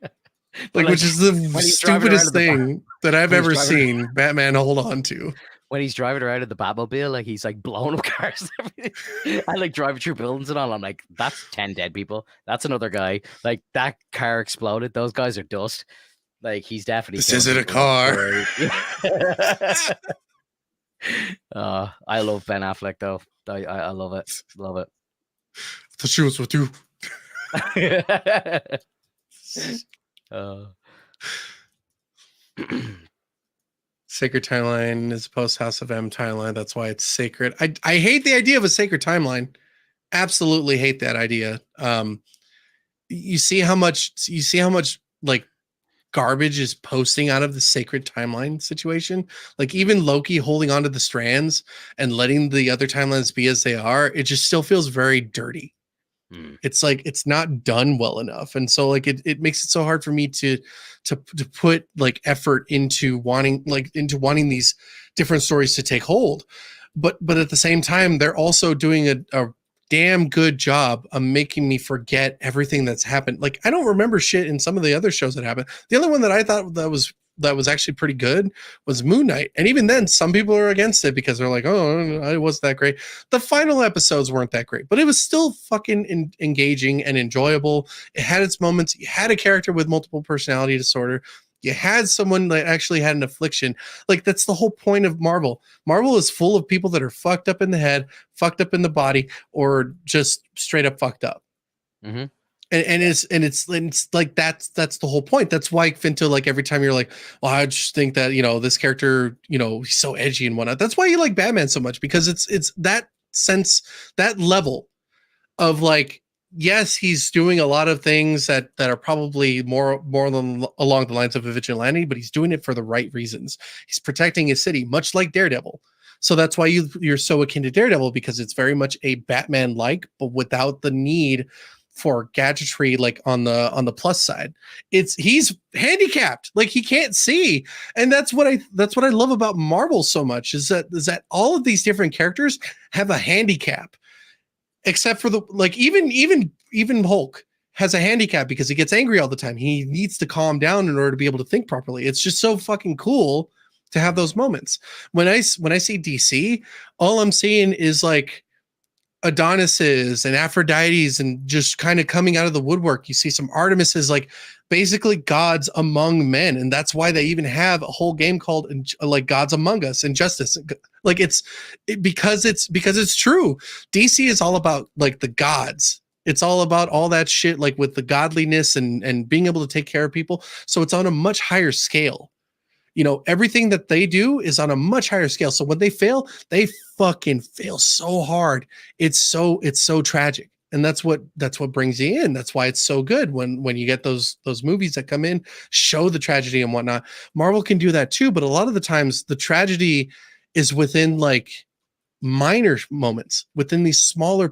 Like, which is the when he's driving around stupidest in the thing that I've when he's ever driving seen Batman hold on to. when he's driving around in the Batmobile, like he's like blowing up cars and everything. I like driving through buildings and all. I'm like, that's 10 dead people. That's another guy. Like that car exploded. Those guys are dust. Like he's definitely This killing isn't a people car. I love Ben Affleck though. I love it. Love it. The she was with you. uh, Sacred timeline is post House of M timeline. That's why it's sacred. I hate the idea of a sacred timeline. Absolutely hate that idea. You see how much like garbage is posting out of the sacred timeline situation. Like even Loki holding onto the strands and letting the other timelines be as they are, it just still feels very dirty. It's like it's not done well enough, and so like it makes it so hard for me to put like effort into wanting these different stories to take hold. But at the same time, they're also doing a damn good job of making me forget everything that's happened. Like I don't remember shit in some of the other shows that happened. The other one that I thought that was actually pretty good was Moon Knight. And even then, some people are against it because they're like, oh, it wasn't that great. The final episodes weren't that great, but it was still fucking engaging and enjoyable. It had its moments. You had a character with multiple personality disorder. You had someone that actually had an affliction. Like that's the whole point of Marvel. Marvel is full of people that are fucked up in the head, fucked up in the body, or just straight up fucked up. mm-hmm. And it's like that's the whole point. That's why Finto, like every time you're like, well, I just think that this character, he's so edgy and whatnot. That's why you like Batman so much, because it's that sense, that level of like, yes, he's doing a lot of things that are probably more than along the lines of a vigilante, but he's doing it for the right reasons. He's protecting his city, much like Daredevil. So that's why you're so akin to Daredevil, because it's very much a Batman like, but without the need for gadgetry, like on the plus side. He's handicapped, like he can't see. And that's what I love about Marvel so much, is that all of these different characters have a handicap, except for the like even Hulk has a handicap because he gets angry all the time. He needs to calm down in order to be able to think properly. It's just so fucking cool to have those moments. When I see DC, all I'm seeing is like Adonises and Aphrodites and just kind of coming out of the woodwork. You see some Artemises, like basically gods among men. And that's why they even have a whole game called like Gods Among Us, Injustice. Like because it's true. DC is all about like the gods. It's all about all that shit, like with the godliness and being able to take care of people. So it's on a much higher scale. Everything that they do is on a much higher scale. So when they fail, they fucking fail so hard. It's so tragic. And that's what brings you in. That's why it's so good when you get those movies that come in, show the tragedy and whatnot. Marvel can do that too, but a lot of the times the tragedy is within like minor moments, within these smaller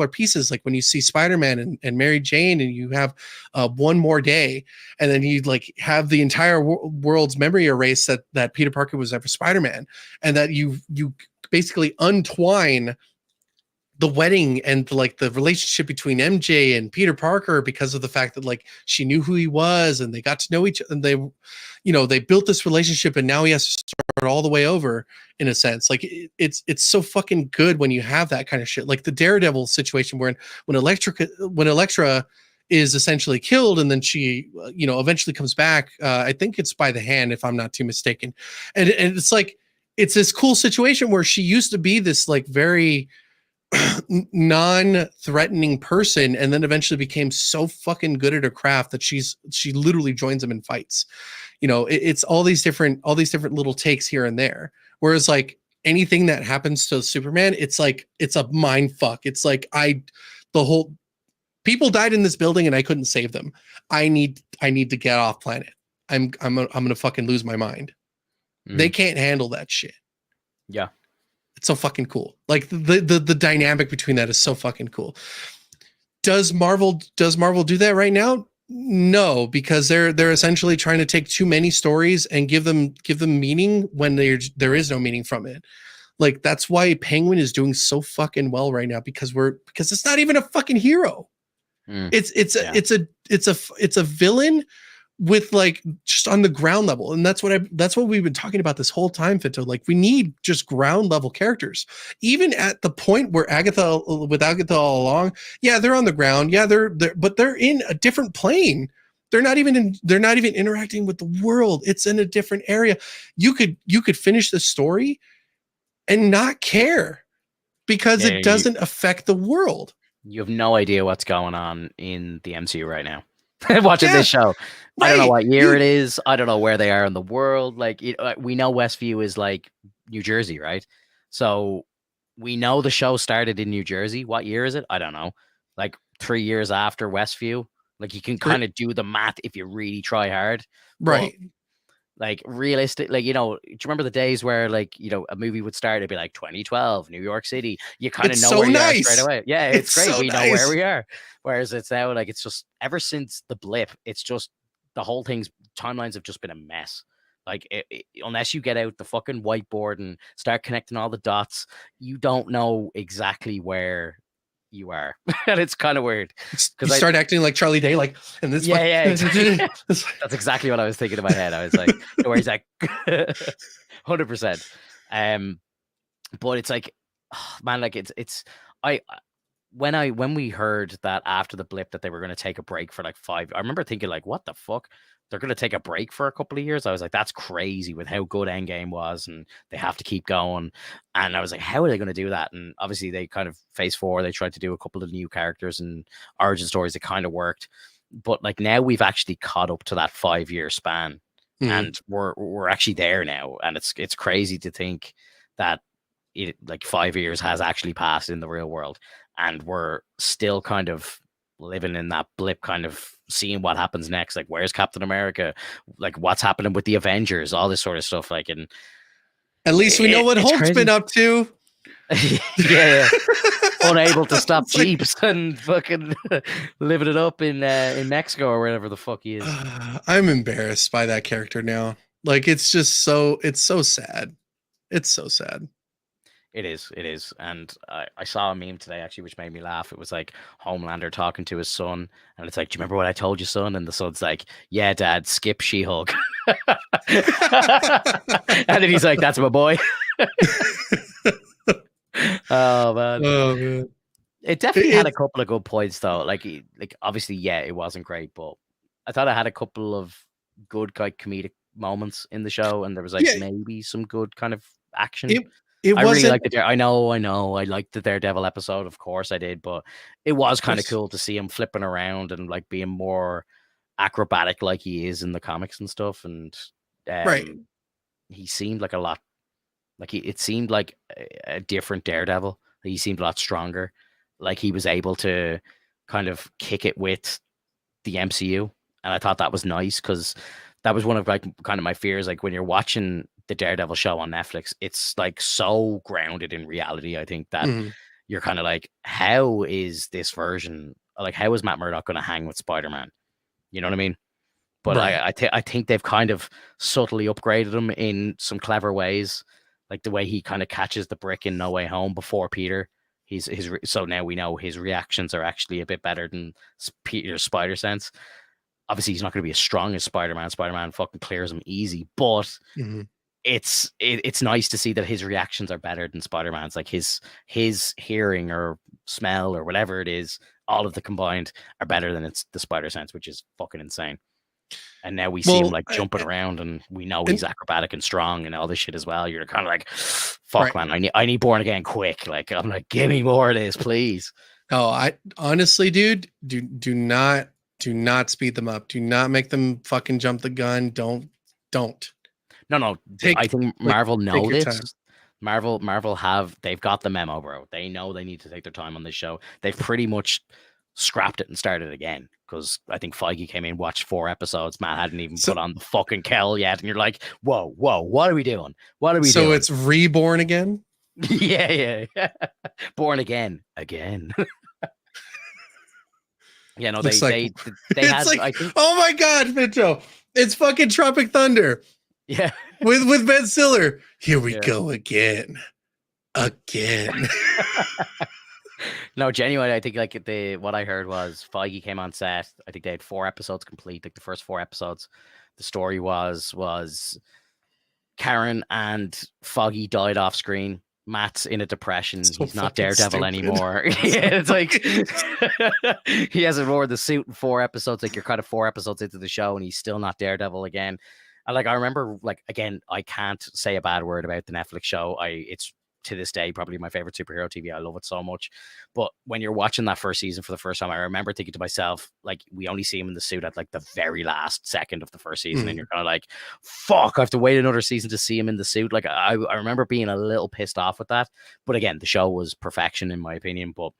pieces. Like when you see Spider-Man and Mary Jane, and you have One More Day, and then you like have the entire world's memory erased that Peter Parker was ever Spider-Man, and that you basically untwine the wedding and like the relationship between MJ and Peter Parker because of the fact that like she knew who he was and they got to know each other, and they built this relationship, and now he has to start all the way over in a sense. Like it's so fucking good when you have that kind of shit. Like the Daredevil situation when Elektra is essentially killed, and then she eventually comes back. I think it's by the hand, if I'm not too mistaken. And it's like it's this cool situation where she used to be this like very non-threatening person, and then eventually became so fucking good at her craft that she literally joins them in fights. It's all these different little takes here and there. Whereas like anything that happens to Superman, it's like it's a mind fuck. It's like the whole people died in this building and I couldn't save them. I need to get off planet. I'm gonna fucking lose my mind. They can't handle that shit. Yeah. It's so fucking cool. Like the dynamic between that is so fucking cool. Does Marvel do that right now? No, because they're essentially trying to take too many stories and give them meaning when there is no meaning from it. Like that's why Penguin is doing so fucking well right now, because it's not even a fucking hero. It's a villain with like just on the ground level, and that's what we've been talking about this whole time, Fito. Like we need just ground level characters, even at the point where Agatha all along. Yeah, they're on the ground. Yeah, but they're in a different plane. They're not even interacting with the world. It's in a different area. You could finish the story and not care because it doesn't affect the world. You have no idea what's going on in the MCU right now. Watching this show, right. I don't know what year it is. I don't know where they are in the world. Like we know Westview is like New Jersey, right? So we know the show started in New Jersey. What year is it? I don't know. Like 3 years after Westview. Like you can kind of do the math if you really try hard, right? But, like realistic, like, do you remember the days where like, a movie would start, it'd be like 2012, New York City. You kind of know where you are straight away. Yeah, it's great. We know where we are. Whereas it's now like, it's just ever since the blip, it's just the whole thing's timelines have just been a mess. Like unless you get out the fucking whiteboard and start connecting all the dots, you don't know exactly where you are. And it's kind of weird because you start acting like Charlie Day, like, and this exactly. That's exactly what I was thinking in my head. I was like, where he's like 100%. But it's like, oh, man, like it's when we heard that after the blip that they were going to take a break for like 5, I remember thinking like, what the fuck? They're going to take a break for a couple of years. I was like, that's crazy with how good Endgame was, and they have to keep going. And I was like, how are they going to do that? And obviously they kind of phase 4, they tried to do a couple of new characters and origin stories that kind of worked. But like now we've actually caught up to that 5-year span, and we're actually there now. And it's crazy to think that it like 5 years has actually passed in the real world, and we're still kind of living in that blip, kind of seeing what happens next. Like, where's Captain America? Like, what's happening with the Avengers? All this sort of stuff. Like, and at least we know what Hulk's been up to. Yeah. Unable to stop Jeeps and fucking living it up in Mexico or wherever the fuck he is. I'm embarrassed by that character now. Like, it's so sad. It's so sad. It is. And I saw a meme today, actually, which made me laugh. It was like Homelander talking to his son, and it's like, do you remember what I told you, son? And the son's like, yeah, Dad, skip She-Hulk. And then he's like, that's my boy. Oh, man. It definitely had a couple of good points, though. Like obviously, yeah, it wasn't great, but I thought it had a couple of good, like, comedic moments in the show, and there was like maybe some good kind of action. I really liked it. I know. I liked the Daredevil episode. Of course I did, but it was kind of cool to see him flipping around and like being more acrobatic like he is in the comics and stuff. And he seemed like a lot, like it seemed like a different Daredevil. He seemed a lot stronger. Like he was able to kind of kick it with the MCU. And I thought that was nice, because that was one of like kind of my fears. Like when you're watching the Daredevil show on Netflix, it's like so grounded in reality. I think that you're kind of like, how is this version, like, how is Matt Murdock going to hang with Spider-Man? You know what I mean? But I think they've kind of subtly upgraded him in some clever ways, like the way he kind of catches the brick in No Way Home before Peter. So now we know his reactions are actually a bit better than Peter's spider sense. Obviously, he's not going to be as strong as Spider-Man. Spider-Man fucking clears him easy, but it's nice to see that his reactions are better than Spider-Man's. Like his hearing or smell or whatever it is, all of the combined are better than the spider sense, which is fucking insane. And now we see him Well, like jumping around, and we know and he's acrobatic and strong and all this shit as well. You're kind of like, fuck, right. man, I need Born Again quick. Like, I'm like, give me more of this, please. Oh, I honestly, dude, do not speed them up. Do not make them fucking jump the gun. Don't No, I take think like Marvel take know your this. time. Marvel they've got the memo, bro. They know they need to take their time on this show. They've pretty much scrapped it and started again, because I think Feige came in, watched 4 episodes. Matt hadn't even So put on the fucking kettle yet, and you're like, whoa, what are we doing? What are we so doing? it's reborn again. Yeah. Born again. Yeah, no, Looks like they it's had, like, I think, oh my god, Mitchell, it's fucking Tropic Thunder yeah. with Ben Stiller. Here we Yeah. go again. No, genuinely, I think like what I heard was Feige came on set. I think they had 4 episodes complete, like the first 4 episodes. The story was Karen and Foggy died off screen. Matt's in a depression. So He's not fucking Daredevil stupid. anymore. Yeah, it's like he hasn't worn the suit in 4 episodes. Like, you're kind of 4 episodes into the show, and he's still not Daredevil again. And like, I remember, like, again, I can't say a bad word about the Netflix show. It's to this day probably my favorite superhero TV. I love it so much. But when you're watching that first season for the first time, I remember thinking to myself, like, we only see him in the suit at like the very last second of the first season, and you're kind of like, fuck, I have to wait another season to see him in the suit. Like, I remember being a little pissed off with that. But again, the show was perfection in my opinion. But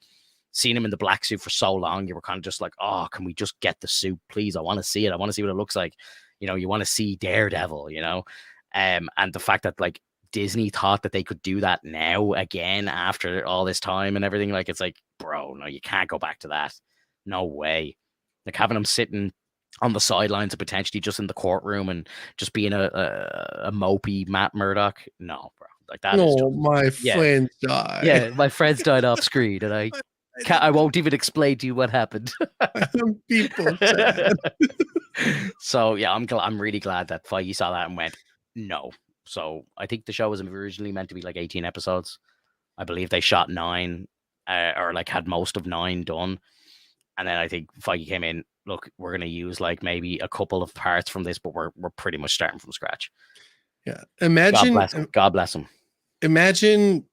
seeing him in the black suit for so long, you were kind of just like, oh, can we just get the suit, please? I want to see it. I want to see what it looks like. You want to see Daredevil, and the fact that like Disney thought that they could do that now again after all this time and everything, like, it's like, bro, no, you can't go back to that. No way. Like, having him sitting on the sidelines and potentially just in the courtroom and just being a mopey Matt Murdock. No, bro. Like, that is No, just, my yeah, friends die. yeah. My friends died off screen, and I won't even explain to you what happened. People sad. So yeah, I'm really glad that Feige saw that and went, no. So I think the show was originally meant to be like 18 episodes. I believe they shot 9, or like had most of 9 done. And then I think Feige came in, look, we're going to use like maybe a couple of parts from this, but we're pretty much starting from scratch. Yeah. God bless him. Imagine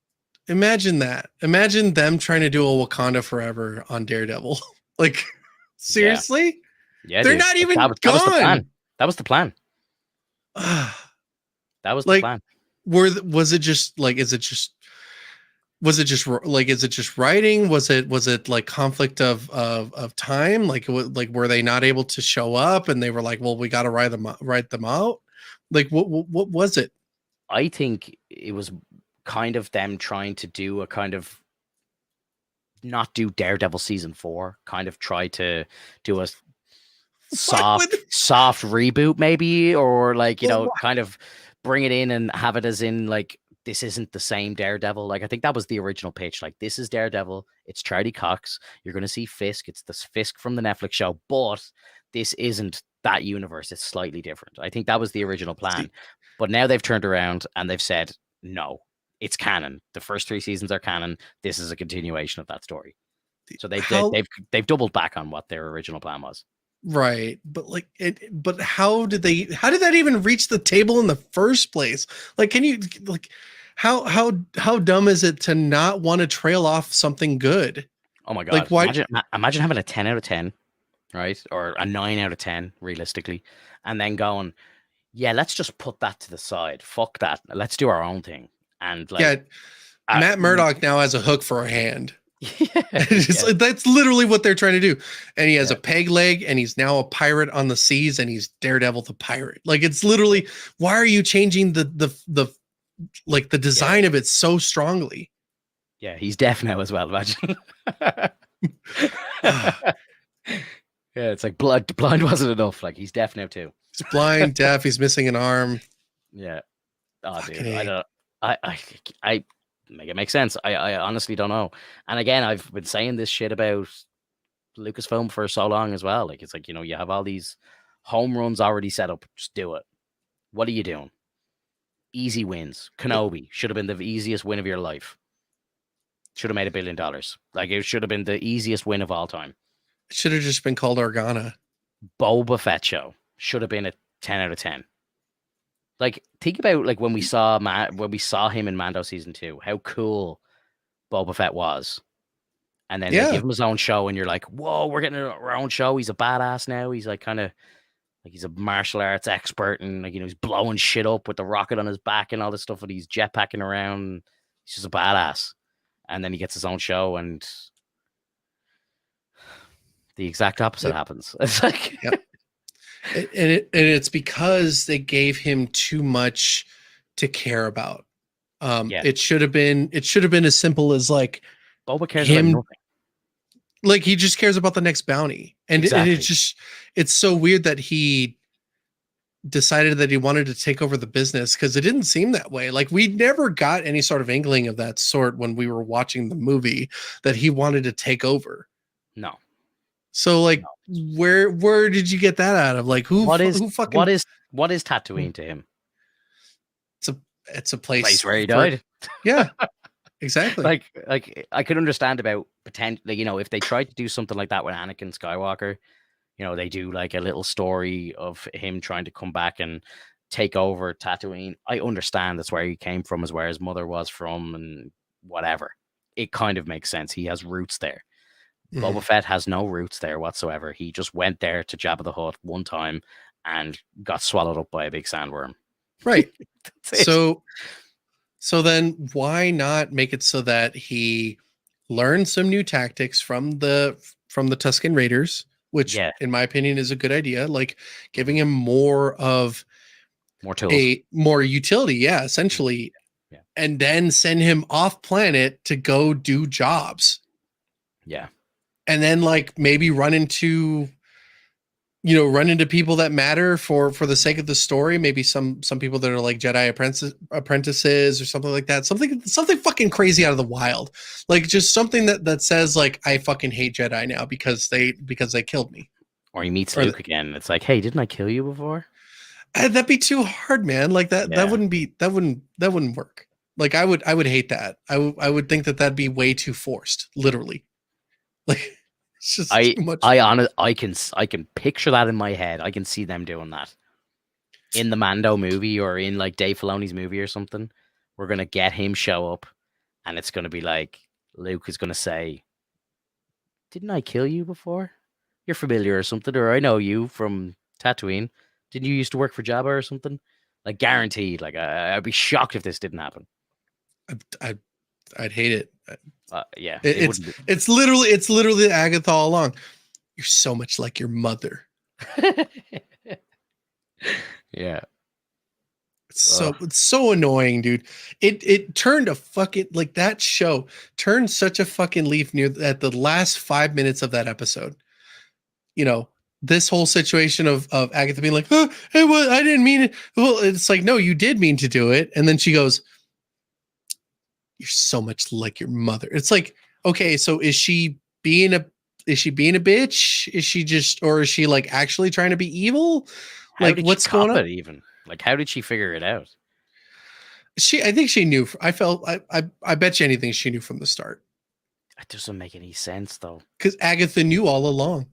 that. Imagine them trying to do a Wakanda Forever on Daredevil. Like, seriously? Yeah, They're dude. not even That was the gone. plan. That was the plan. That was the Like, plan. was it just like, is it just writing? Was it like conflict of time? Like, were they not able to show up and they were like, well, we got to write them out? Like, what was it? I think it was kind of them trying to do a kind of, not do Daredevil season 4, kind of try to do a soft reboot maybe, or like, kind of bring it in and have it as in like, this isn't the same Daredevil. Like, I think that was the original pitch. Like, this is Daredevil. It's Charlie Cox. You're going to see Fisk. It's this Fisk from the Netflix show, but this isn't that universe. It's slightly different. I think that was the original plan. But now they've turned around and they've said, no, it's canon. The first 3 seasons are canon. This is a continuation of that story. So they've doubled back on what their original plan was. Right. But like but how did that even reach the table in the first place? Like, can you, like, how dumb is it to not want to trail off something good? Oh my god. Like, why? Imagine having a 10 out of 10, right? Or a 9 out of 10 realistically, and then going, yeah, let's just put that to the side. Fuck that. Let's do our own thing. And like, Yeah, Matt Murdock now has a hook for a hand. Like, that's literally what they're trying to do. And he has a peg leg, and he's now a pirate on the seas, and he's Daredevil the pirate. Like, it's literally, why are you changing the like the design of it so strongly? Yeah, he's deaf now as well, imagine. Yeah, it's like blind wasn't enough. Like, he's deaf now too. He's blind, deaf, he's missing an arm. Yeah. Oh, dude, I don't. I make it make sense. I honestly don't know. And again, I've been saying this shit about Lucasfilm for so long as well. Like, it's like, you have all these home runs already set up. Just do it. What are you doing? Easy wins. Kenobi should have been the easiest win of your life. Should have made $1 billion. Like, it should have been the easiest win of all time. It should have just been called Organa. Boba Fett show. should have been a 10 out of 10. Like, think about like when we saw him in Mando season 2, how cool Boba Fett was. And then they Yeah. give him his own show, and you're like, whoa, we're getting our own show. He's a badass now. He's like kind of like he's a martial arts expert, and like, you know, he's blowing shit up with the rocket on his back and all this stuff, and he's jetpacking around. He's just a badass. And then he gets his own show, and the exact opposite happens. It's like, yep. And it's because they gave him too much to care about. It should have been as simple as like Boba cares about nothing. Like, he just cares about the next bounty, and, Exactly. and it's so weird that he decided that he wanted to take over the business, because it didn't seem that way. Like, we never got any sort of inkling of that sort when we were watching the movie, that he wanted to take over. No. So like, where did you get that out of? Like, what is Tatooine to him? It's a place where he died. Yeah, exactly. like I could understand about potentially, you know, if they tried to do something like that with Anakin Skywalker, you know, they do like a little story of him trying to come back and take over Tatooine. I understand that's where he came from, is where his mother was from, and whatever. It kind of makes sense. He has roots there. Boba Fett has no roots there whatsoever. He just went there to Jabba the Hutt one time and got swallowed up by a big sandworm. Right. So then why not make it so that he learned some new tactics from the Tusken Raiders, which in my opinion is a good idea, like giving him more tools, more utility, essentially. Yeah. And then send him off planet to go do jobs. Yeah. And then like maybe run into people that matter for the sake of the story. Maybe some people that are like Jedi apprentices or something like that. Something fucking crazy out of the wild. Like, just something that says like, I fucking hate Jedi now because they killed me. Or he meets Luke again. It's like, hey, didn't I kill you before? That'd be too hard, man. Like that wouldn't work. Like, I would hate that. I would think that'd be way too forced, literally. Like, it's just too much. I can picture that in my head. I can see them doing that in the Mando movie, or in like Dave Filoni's movie or something. We're gonna get him show up, and it's gonna be like Luke is gonna say, "Didn't I kill you before? You're familiar or something, or I know you from Tatooine. Didn't you used to work for Jabba or something?" Like, guaranteed. Like, I'd be shocked if this didn't happen. I'd hate it. Yeah, it's literally Agatha all along. You're so much like your mother. Yeah. It's so annoying, dude. It turned a fucking, like, that show turned such a fucking leaf at the last 5 minutes of that episode. You know, this whole situation of Agatha being like, oh, hey, well, I didn't mean it. Well, it's like, no, you did mean to do it. And then she goes, you're so much like your mother. It's like, okay, so is she being a bitch? Is she just, or is she like actually trying to be evil? Like, what's going on? Even like, how did she figure it out? I think she knew. I bet you anything she knew from the start. It doesn't make any sense though, because Agatha knew all along.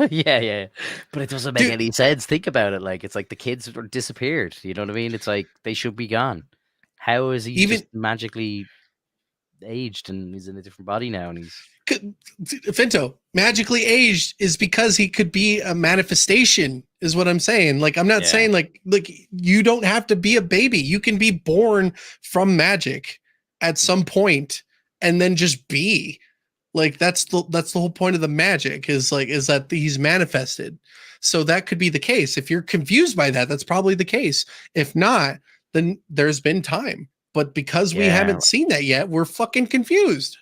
yeah, but it doesn't make any sense. Think about it. Like, it's like the kids disappeared. You know what I mean? It's like they should be gone. How is he just magically aged and he's in a different body now? And he's Finto, magically aged is because he could be a manifestation, is what I'm saying. Like, I'm not saying like you don't have to be a baby. You can be born from magic at some point and then just be. Like, that's the whole point of the magic, is that he's manifested. So that could be the case. If you're confused by that, that's probably the case. If not, then there's been time. But because we haven't seen that yet, we're fucking confused.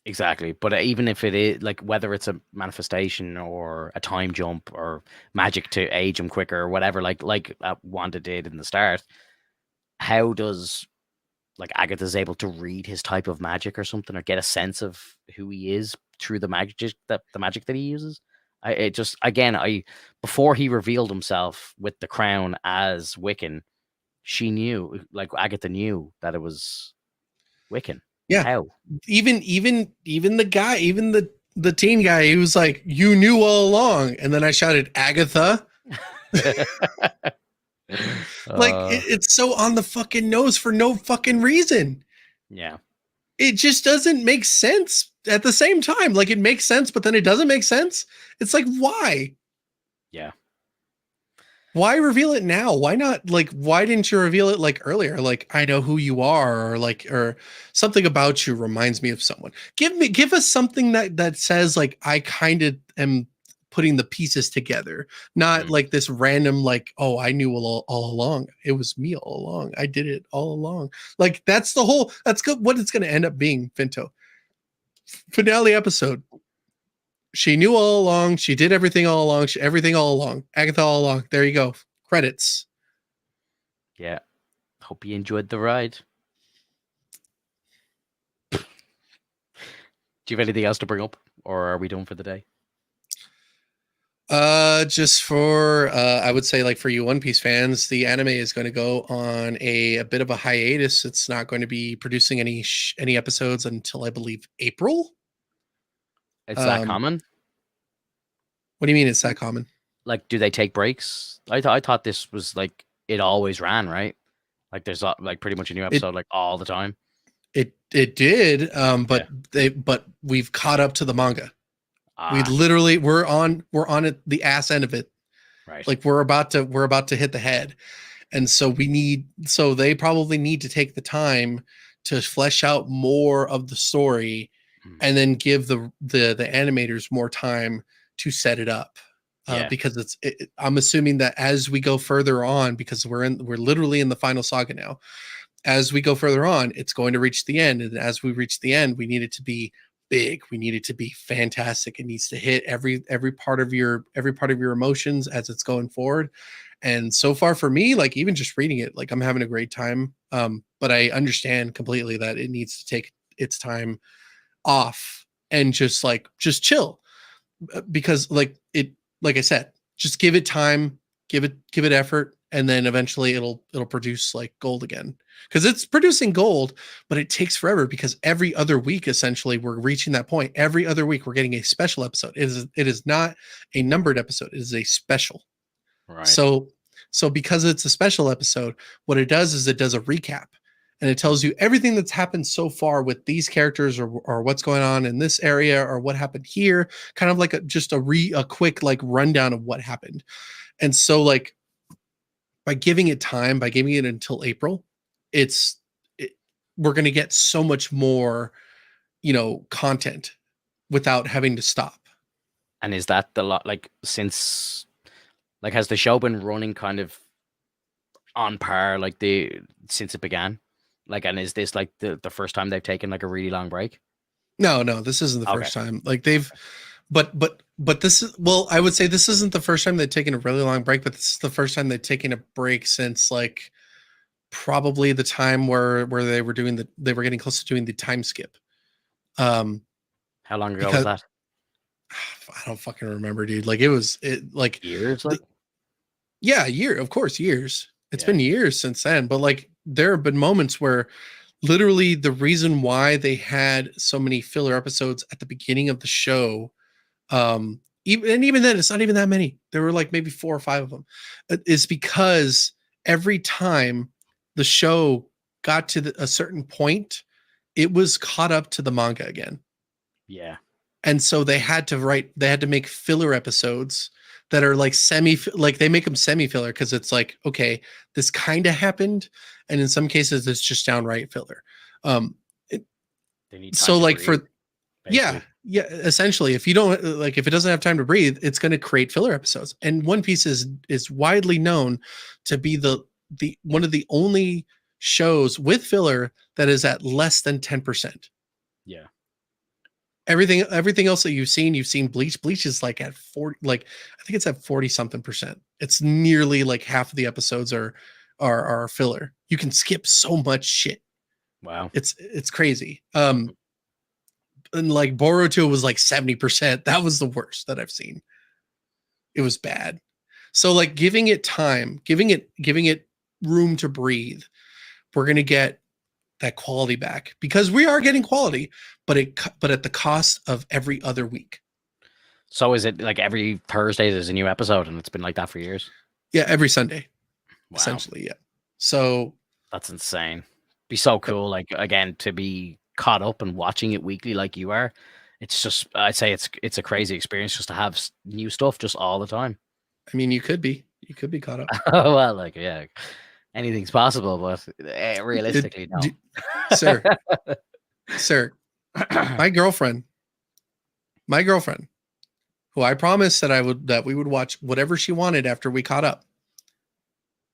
Exactly. But even if it is, like, whether it's a manifestation or a time jump or magic to age him quicker or whatever, like Wanda did in the start, how does, like, Agatha's able to read his type of magic or something, or get a sense of who he is through the magic that he uses? Before he revealed himself with the crown as Wiccan, she knew, like, Agatha knew that it was Wiccan. Yeah. How? Even the guy, even the teen guy, he was like, you knew all along. And then I shouted, Agatha. Like uh, it's so on the fucking nose for no fucking reason. yeah, It just doesn't make sense at the same time. Like it makes sense, but then it doesn't make sense. It's like, why? yeah. Why reveal it now? Why not like why didn't you reveal it like earlier? Like I know who you are, or like or something about you reminds me of someone. Give us something that says like I kind of am putting the pieces together, not Mm. like this random like, oh, I knew all along. It was me all along. I did it all along. Like that's good what it's gonna end up being, Finto. Finale episode. She knew all along. She did everything all along. Everything all along. Agatha all along. There you go. Credits. Yeah. Hope you enjoyed the ride. Do you have anything else to bring up, or are we done for the day? Just for I would say like for you One Piece fans, the anime is going to go on a bit of a hiatus. It's not going to be producing any episodes until I believe April. It's that Um, common? what do you mean it's that common? Like, do they take breaks? I thought this was like it always ran, right? Like, there's like pretty much a new It episode like all the time. it did, Yeah. but we've caught up to the manga. We Ah, literally we're on it the ass end of it. right. Like we're about to hit the head. And so they probably need to take the time to flesh out more of the story Mm. and then give the animators more time to set it up. Yeah. Because I'm assuming that as we go further on, because we're literally in the final saga now, as we go further on, it's going to reach the end. And as we reach the end, we need it to be big. We need it to be fantastic. It needs to hit every part of your emotions as it's going forward. And so far for me, like even just reading it, like I'm having a great time. But I understand completely that it needs to take its time off and just chill. Because like I said, just give it time, give it effort, and then eventually it'll produce like gold again. Because it's producing gold, but it takes forever because every other week essentially we're reaching that point. Every other week we're getting a special episode. It is not a numbered episode, it is a special. Right. So because it's a special episode, what it does is it does a recap and it tells you everything that's happened so far with these characters or what's going on in this area or what happened here, kind of like a quick like rundown of what happened. And so like by giving it time, by giving it until April, it's it, we're going to get so much more, content without having to stop. And is that the lot like since like has the show been running kind of on par like the since it began? Like, and is this like the first time they've taken like a really long break? No, this isn't the Okay. first time. Like they've, but this is well, I would say this isn't the first time they've taken a really long break, but this is the first time they've taken a break since like probably the time where they were getting close to doing the time skip. Um, How long ago was because that? I don't fucking remember, dude. Like it like Years, the, like? yeah, year, of course, years. It's Yeah. been years since then, but like there have been moments where literally the reason why they had so many filler episodes at the beginning of the show, even then it's not even that many. There were like maybe 4 or 5 of them, is because every time the show got to a certain point, it was caught up to the manga again. Yeah. And so they had to make filler episodes that are like like they make them semi filler because it's like, okay, this kind of happened. And in some cases it's just downright filler. Um, it, They need time so to like breathe, yeah, basically. yeah, essentially if you don't like, if it doesn't have time to breathe, it's going to create filler episodes. And One Piece is widely known to be the one of the only shows with filler that is at less than 10%. Yeah. Everything else that you've seen Bleach is like at 40, like I think it's at 40 something percent. It's nearly like half of the episodes are filler. You can skip so much shit. Wow. It's crazy. And like Boruto was like 70%. That was the worst that I've seen. It was bad. So like giving it time, giving it room to breathe, we're going to get that quality back because we are getting quality, but at the cost of every other week. So is it like every Thursday there's a new episode and it's been like that for years? Yeah, every Sunday, Wow, essentially. Yeah. So that's insane. Be so cool, like again, to be caught up and watching it weekly like you are. It's just, I'd say it's a crazy experience just to have new stuff just all the time. I mean, you could be caught up. Oh well, like yeah, anything's possible, but It, realistically, no. sir, sir, my girlfriend, who I promised that we would watch whatever she wanted after we caught up,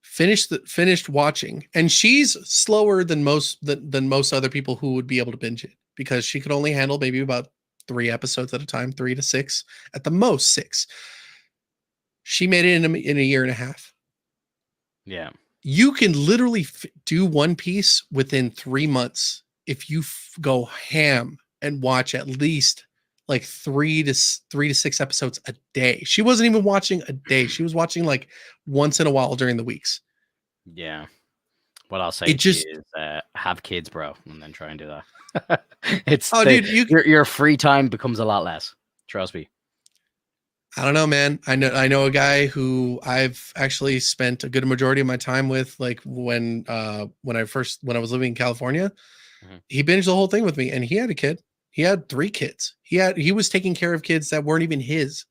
finished watching, and she's slower than most other people who would be able to binge it, because she could only handle maybe about 3 episodes at a time, 3 to 6 at the most, 6. She made it in a year and a half. Yeah. You can literally do One Piece within 3 months if you go ham and watch at least like 3 to 6 episodes a day. She wasn't even watching a day. She was watching like once in a while during the weeks. Yeah. What I'll say to you is have kids, bro, and then try and do that. It's dude, your free time becomes a lot less. Trust me. I don't know, man. I know a guy who I've actually spent a good majority of my time with, like when I was living in California. He binged the whole thing with me, and he had a kid. He had 3 kids. He was taking care of kids that weren't even his.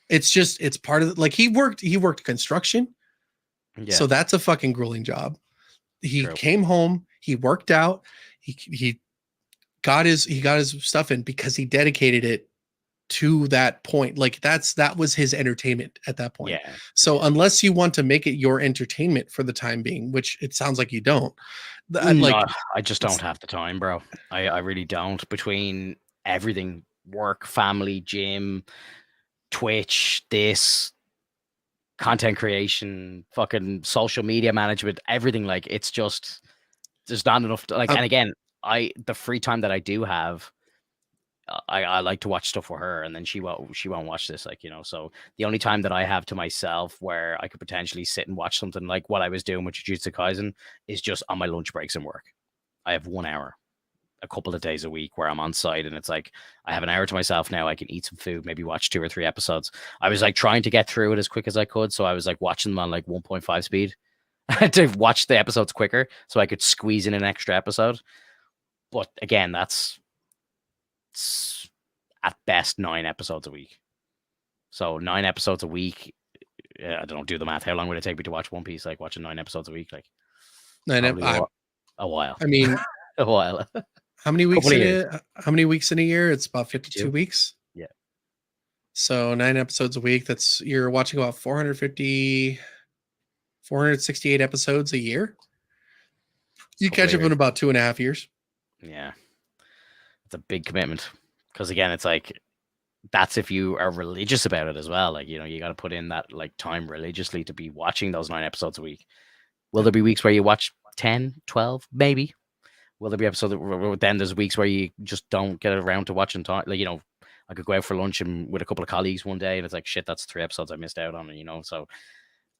It's part of like he worked construction. Yeah. So that's a fucking grueling job. He came home, he worked out, he got his stuff in because he dedicated it to that point. Like that was his entertainment at that point. Yeah. So unless you want to make it your entertainment for the time being, which it sounds like you don't. I just don't have the time, bro. I really don't. Between everything, work, family, gym, Twitch, this content creation, fucking social media management, everything, like it's just there's not enough and again, the free time that I do have, I like to watch stuff with her, and then she won't watch this, like, you know. So the only time that I have to myself where I could potentially sit and watch something like what I was doing with Jujutsu Kaisen is just on my lunch breaks and work. I have 1 hour a couple of days a week where I'm on site, and it's like I have an hour to myself now. I can eat some food, maybe watch 2 or 3 episodes. I was like trying to get through it as quick as I could, so I was like watching them on like 1.5 speed to watch the episodes quicker so I could squeeze in an extra episode. But again, that's at best 9 episodes a week. So 9 episodes a week. I don't do the math. How long would it take me to watch One Piece? Like watching 9 episodes a week, like a while. I mean, a while. How many weeks in a year? It's about 52 weeks. Yeah. So 9 episodes a week. You're watching about 468 episodes a year. You catch up in about 2.5 years. Yeah. It's a big commitment, because again, it's like that's if you are religious about it as well. Like, you know, you got to put in that like time religiously to be watching those 9 episodes a week. Will there be weeks where you watch 10, 12, maybe? Will there be episodes then there's weeks where you just don't get around to watching time? Like, you know, I could go out for lunch and with a couple of colleagues one day, and it's like, shit, that's 3 episodes I missed out on, you know. So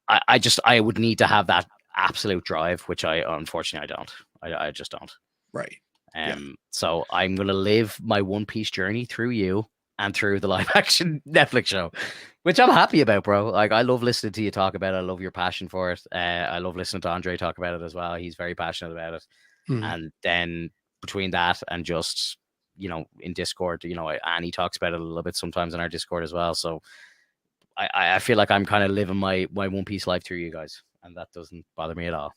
I would need to have that absolute drive, which I unfortunately I don't. I just don't. Right. So I'm gonna live my One Piece journey through you and through the live action Netflix show, which I'm happy about, bro. Like, I love listening to you talk about it. I love your passion for it. I love listening to Andre talk about it as well. He's very passionate about it. And then between that and just, you know, in Discord, you know, Annie talks about it a little bit sometimes in our Discord as well. So I feel like I'm kind of living my One Piece life through you guys, and that doesn't bother me at all.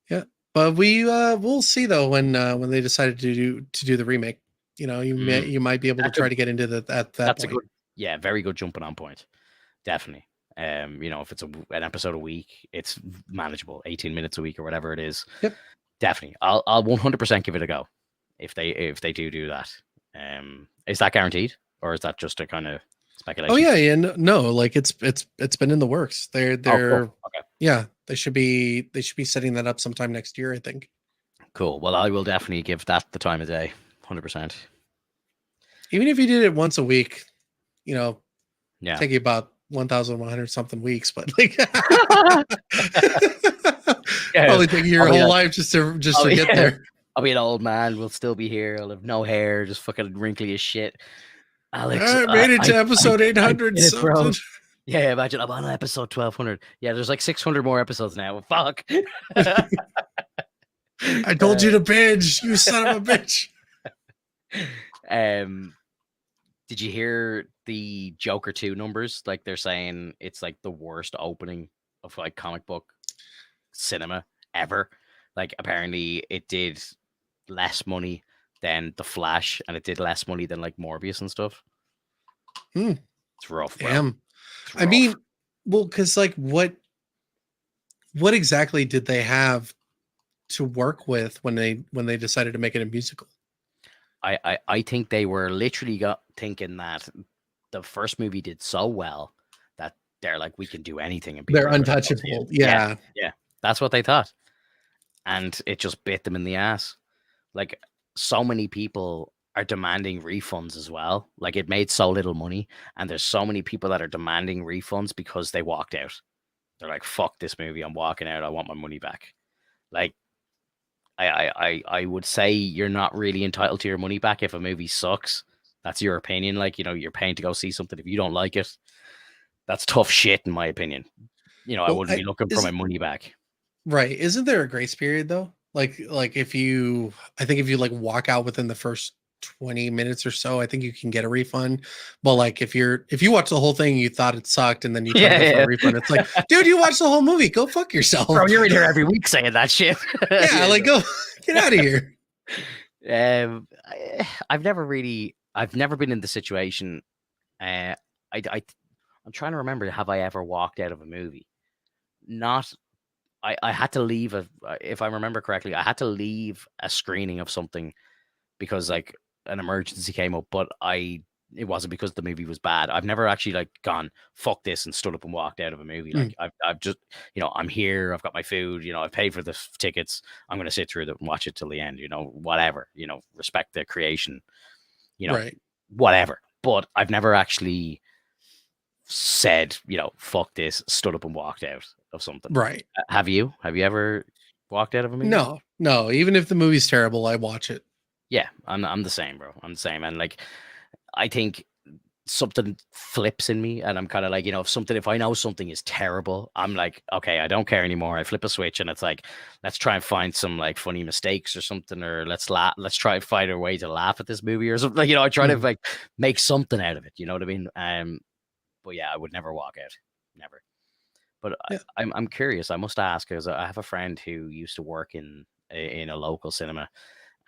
Yeah. But we'll see though when they decided to do the remake. You know, you might be able to try to get into that at that that's point. A good, yeah, very good jumping on point. Definitely. You know, if it's an episode a week, it's manageable. 18 minutes a week or whatever it is. Yep. Definitely. I'll 100% give it a go if they do that. Is that guaranteed, or is that just a kind of speculation? Oh yeah, no, like it's been in the works. They're cool. Okay. Yeah, they should be setting that up sometime next year, I think. Cool. Well, I will definitely give that the time of day. 100%. Even if you did it once a week, you know, yeah, take you about 1,100 something weeks, but like probably take your whole life just to get there. I'll be an old man. We'll still be here. I'll have no hair, just fucking wrinkly as shit. Alex, I made it to episode 800 something. Yeah, imagine I'm on episode 1200. Yeah, there's like 600 more episodes now. Fuck. I told you to binge, you son of a bitch. um, did you hear the Joker 2 numbers? Like they're saying it's like the worst opening of like comic book cinema ever. Like apparently it did less money than The Flash, and it did less money than like Morbius and stuff. Hmm, It's rough, bro. damn. It's I rough. mean, well, because like what exactly did they have to work with when they decided to make it a musical? I think they were literally got thinking that the first movie did so well that they're like, we can do anything and They're people are going to go see it. untouchable. Yeah, Yeah. yeah, that's what they thought, and it just bit them in the ass. Like so many people are demanding refunds as well. Like it made so little money, and there's so many people that are demanding refunds because they walked out. They're like, "Fuck this movie! I'm walking out. I want my money back." Like I would say you're not really entitled to your money back if a movie sucks. That's your opinion. Like, you're paying to go see something. If you don't like it, that's tough shit, in my opinion. I Well, wouldn't be looking for my money back. right. Isn't there a grace period though? Like if you I think if you like walk out within the first 20 minutes or so, I think you can get a refund. But like if you watch the whole thing, you thought it sucked and then you try to go for a Yeah, refund, it's like, dude, you watched the whole movie. Go fuck yourself. bro, you're in here every week saying that shit. Yeah, Yeah, like go get out of here. I've never been in the situation. Uh, I'm trying to remember. Have I ever walked out of a movie? Not I had to leave if I remember correctly, I had to leave a screening of something because like an emergency came up, but it wasn't because the movie was bad. I've never actually like gone fuck this and stood up and walked out of a movie. Mm, Like I've just I'm here, I've got my food, I've paid for the tickets. I'm gonna sit through it and watch it till the end. Whatever. Respect the creation. You know, right. whatever. But I've never actually said, fuck this, stood up and walked out of something. Right. Have you? Have you ever walked out of a movie? No, no. Even if the movie's terrible, I watch it. Yeah, I'm the same, bro. I'm the same, and like, I think something flips in me, and I'm kind of like, if I know something is terrible, I'm like, okay, I don't care anymore. I flip a switch, and it's like, let's try and find some like funny mistakes or something, or let's try and find a way to laugh at this movie or something. Like, I try to Mm, like make something out of it. You know what I mean? But yeah, I would never walk out, never. But yeah. I'm curious. I must ask because I have a friend who used to work in a local cinema.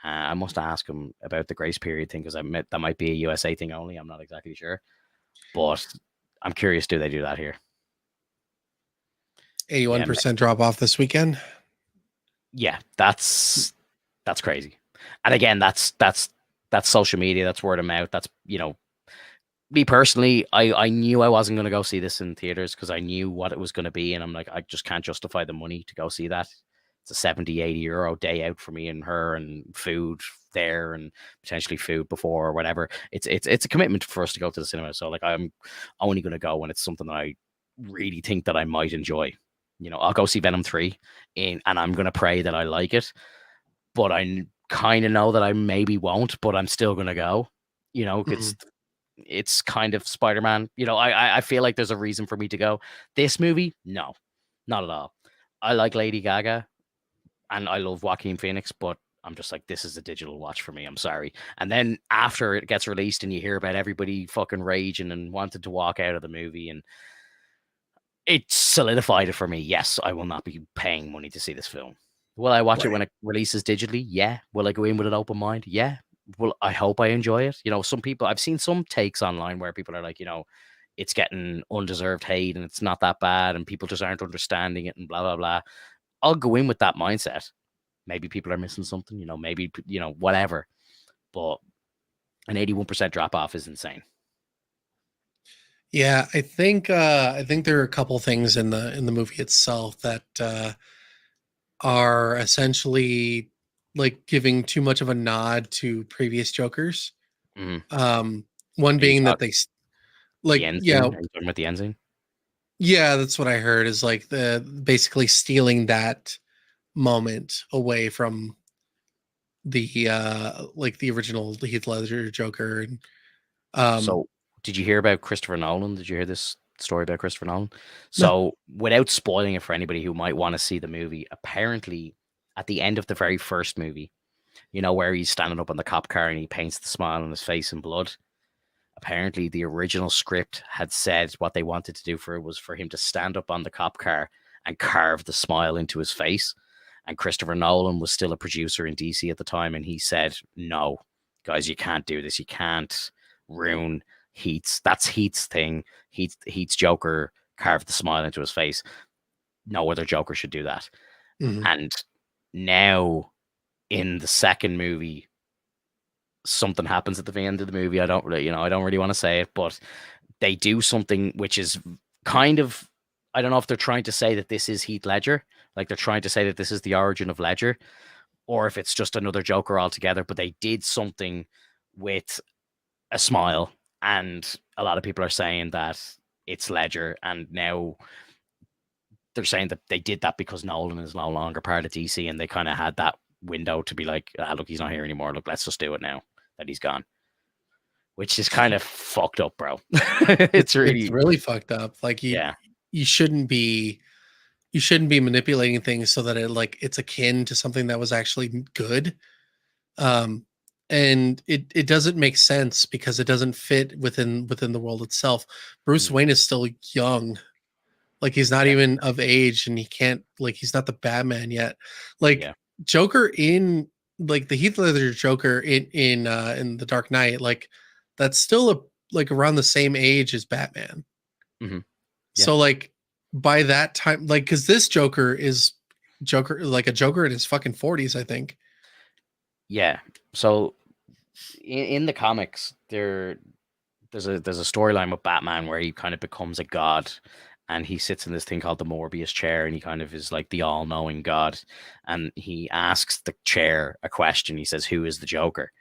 I must ask him about the grace period thing because that might be a USA thing only. I'm not exactly sure, but I'm curious. Do they do that here? Yeah, 81% drop off this weekend. yeah. That's crazy. And again, that's social media. That's word of mouth. That's me personally, I knew I wasn't going to go see this in theaters because I knew what it was going to be. And I'm like, I just can't justify the money to go see that. It's a 70, 80 euro day out for me and her and food there and potentially food before or whatever. It's a commitment for us to go to the cinema. So like, I'm only going to go when it's something that I really think that I might enjoy. I'll go see Venom 3 and I'm going to pray that I like it, but I kind of know that I maybe won't, but I'm still going to go, Mhm. it's kind of Spider-Man. I feel like there's a reason for me to go. This movie, no, not at all. I like Lady Gaga and I love Joaquin Phoenix, but I'm just like, this is a digital watch for me. I'm sorry. And then after it gets released and you hear about everybody fucking raging and wanted to walk out of the movie, and it solidified it for me. Yes, I will not be paying money to see this film. Will I watch it Right. when it releases digitally? Yeah. Will I go in with an open mind? Yeah. Well, I hope I enjoy it. Some people, I've seen some takes online where people are like, it's getting undeserved hate and it's not that bad and people just aren't understanding it and blah, blah, blah. I'll go in with that mindset. Maybe people are missing something, maybe, whatever. But an 81% drop off is insane. Yeah, I think there are a couple things in the movie itself that are essentially like giving too much of a nod to previous Jokers. Mhm. Um, one Are you being that talking the like end yeah, scene? Are you talking about the end scene? yeah, that's what I heard is like the basically stealing that moment away from the like the original Heath Ledger Joker and um So, did you hear about Christopher Nolan? Did you hear this? story about Christopher Nolan. No. So, without spoiling it for anybody who might want to see the movie, apparently at the end of the very first movie, you know, where he's standing up on the cop car and he paints the smile on his face in blood. Apparently, the original script had said what they wanted to do for it was for him to stand up on the cop car and carve the smile into his face. And Christopher Nolan was still a producer in DC at the time, and he said, "No, guys, you can't do this. You can't ruin Heat's. That's Heat's thing. Heat's Joker carved the smile into his face. No other Joker should do that." Mhm. And now, in the second movie, something happens at the end of the movie. I don't really, I don't really want to say it, but they do something which is kind of, I don't know if they're trying to say that this is Heath Ledger, like they're trying to say that this is the origin of Ledger, or if it's just another Joker altogether. But they did something with a smile, and a lot of people are saying that it's Ledger, and now they're saying that they did that because Nolan is no longer part of DC, and they kind of had that window to be like, look, he's not here anymore. Look, let's just do it now that he's gone, which is kind of fucked up, bro. It's It's it's really, really fucked up. Like yeah, you shouldn't be you shouldn't be manipulating things so that it's akin to something that was actually good. Um and it doesn't make sense because it doesn't fit within the world itself. Bruce mm, Wayne is still young. Like he's not yeah, even of age and he can't like he's not the Batman yet. Like yeah, Joker in like the Heath Ledger Joker in the Dark Knight, like that's still like around the same age as Batman. hmm, yeah, So like by that time, like because this Joker is Joker like a Joker in his fucking 40s, I think. yeah. So in the comics, there's a storyline with Batman where he kind of becomes a god, and he sits in this thing called the Morbius chair, and he kind of is like the all-knowing god, and he asks the chair a question. He says, "Who is the Joker?"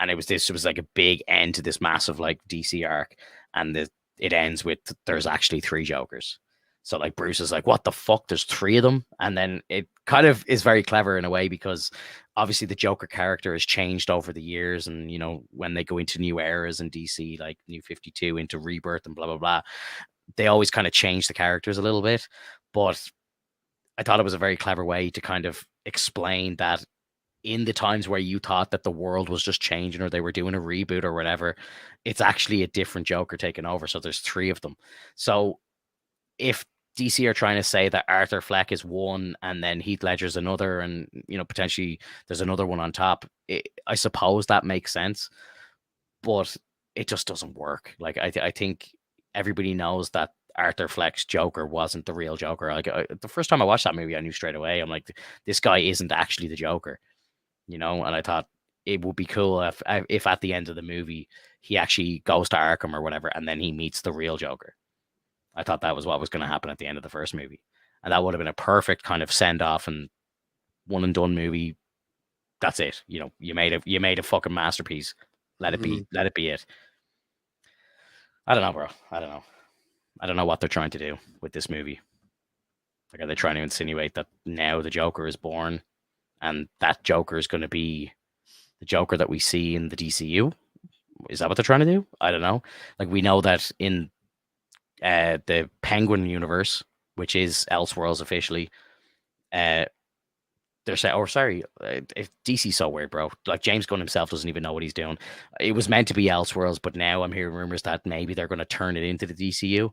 And it was like a big end to this massive like DC arc, and it ends with there's actually three Jokers. So like Bruce is like, what the fuck? There's three of them, and then it kind of is very clever in a way because obviously the Joker character has changed over the years, and when they go into new eras in DC, like New 52 into Rebirth and blah blah blah, they always kind of change the characters a little bit. But I thought it was a very clever way to kind of explain that in the times where you thought that the world was just changing or they were doing a reboot or whatever, it's actually a different Joker taking over. So there's three of them. So if DC are trying to say that Arthur Fleck is one and then Heath Ledger's another, and potentially there's another one on top, I suppose that makes sense, but it just doesn't work. Like I think everybody knows that Arthur Fleck's Joker wasn't the real Joker. Like the first time I watched that movie, I knew straight away. I'm like, this guy isn't actually the Joker. And I thought it would be cool if at the end of the movie he actually goes to Arkham or whatever, and then he meets the real Joker. I thought that was what was going to happen at the end of the first movie, and that would have been a perfect kind of send off and one and done movie. That's it. You made a fucking masterpiece. Let it be. Mhm. Let it be it. I don't know, bro. I don't know. I don't know what they're trying to do with this movie. Like, are they trying to insinuate that now the Joker is born, and that Joker is going to be the Joker that we see in the DCU? Is that what they're trying to do? I don't know. Like, we know that in the Penguin universe, which is Elseworlds officially, uh, they're saying, or sorry, if DC's so weird, bro. Like James Gunn himself doesn't even know what he's doing. It was meant to be Elseworlds, but now I'm hearing rumors that maybe they're going to turn it into the DCU,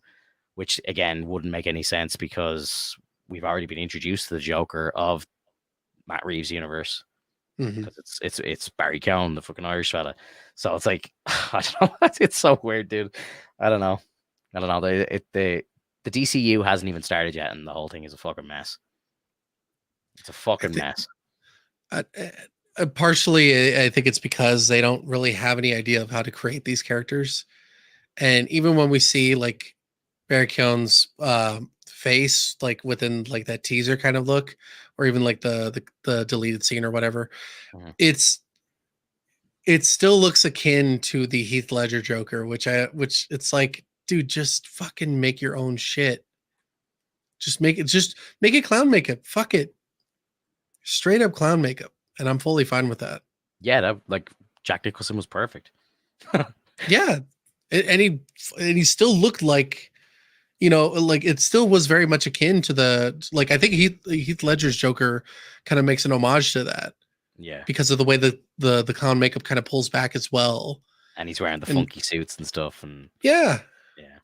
which again wouldn't make any sense because we've already been introduced to the Joker of Matt Reeves' universe Mhm. because it's Barry Keoghan, the fucking Irish fella. So it's like I don't know. It's so weird, dude. I don't know. I don't know. The DCU hasn't even started yet, and the whole thing is a fucking mess. It's a I fucking think mess. partially I think it's because they don't really have any idea of how to create these characters. And even when we see like Barry Keown's face, like within like that teaser kind of look, or even like the deleted scene or whatever, Mhm. it's it still looks akin to the Heath Ledger Joker, which it's like, dude, just fucking make your own shit. Just make it clown makeup. Fuck it. Straight up clown makeup. And I'm fully fine with that. Yeah, that like Jack Nicholson was perfect. Yeah. And he still looked like you know, like it still was very much akin to the, like, I think Heath Ledger's Joker kind of makes an homage to that Yeah. because of the way that the clown makeup kind of pulls back as well. And he's wearing the And funky suits and stuff. And yeah, yeah.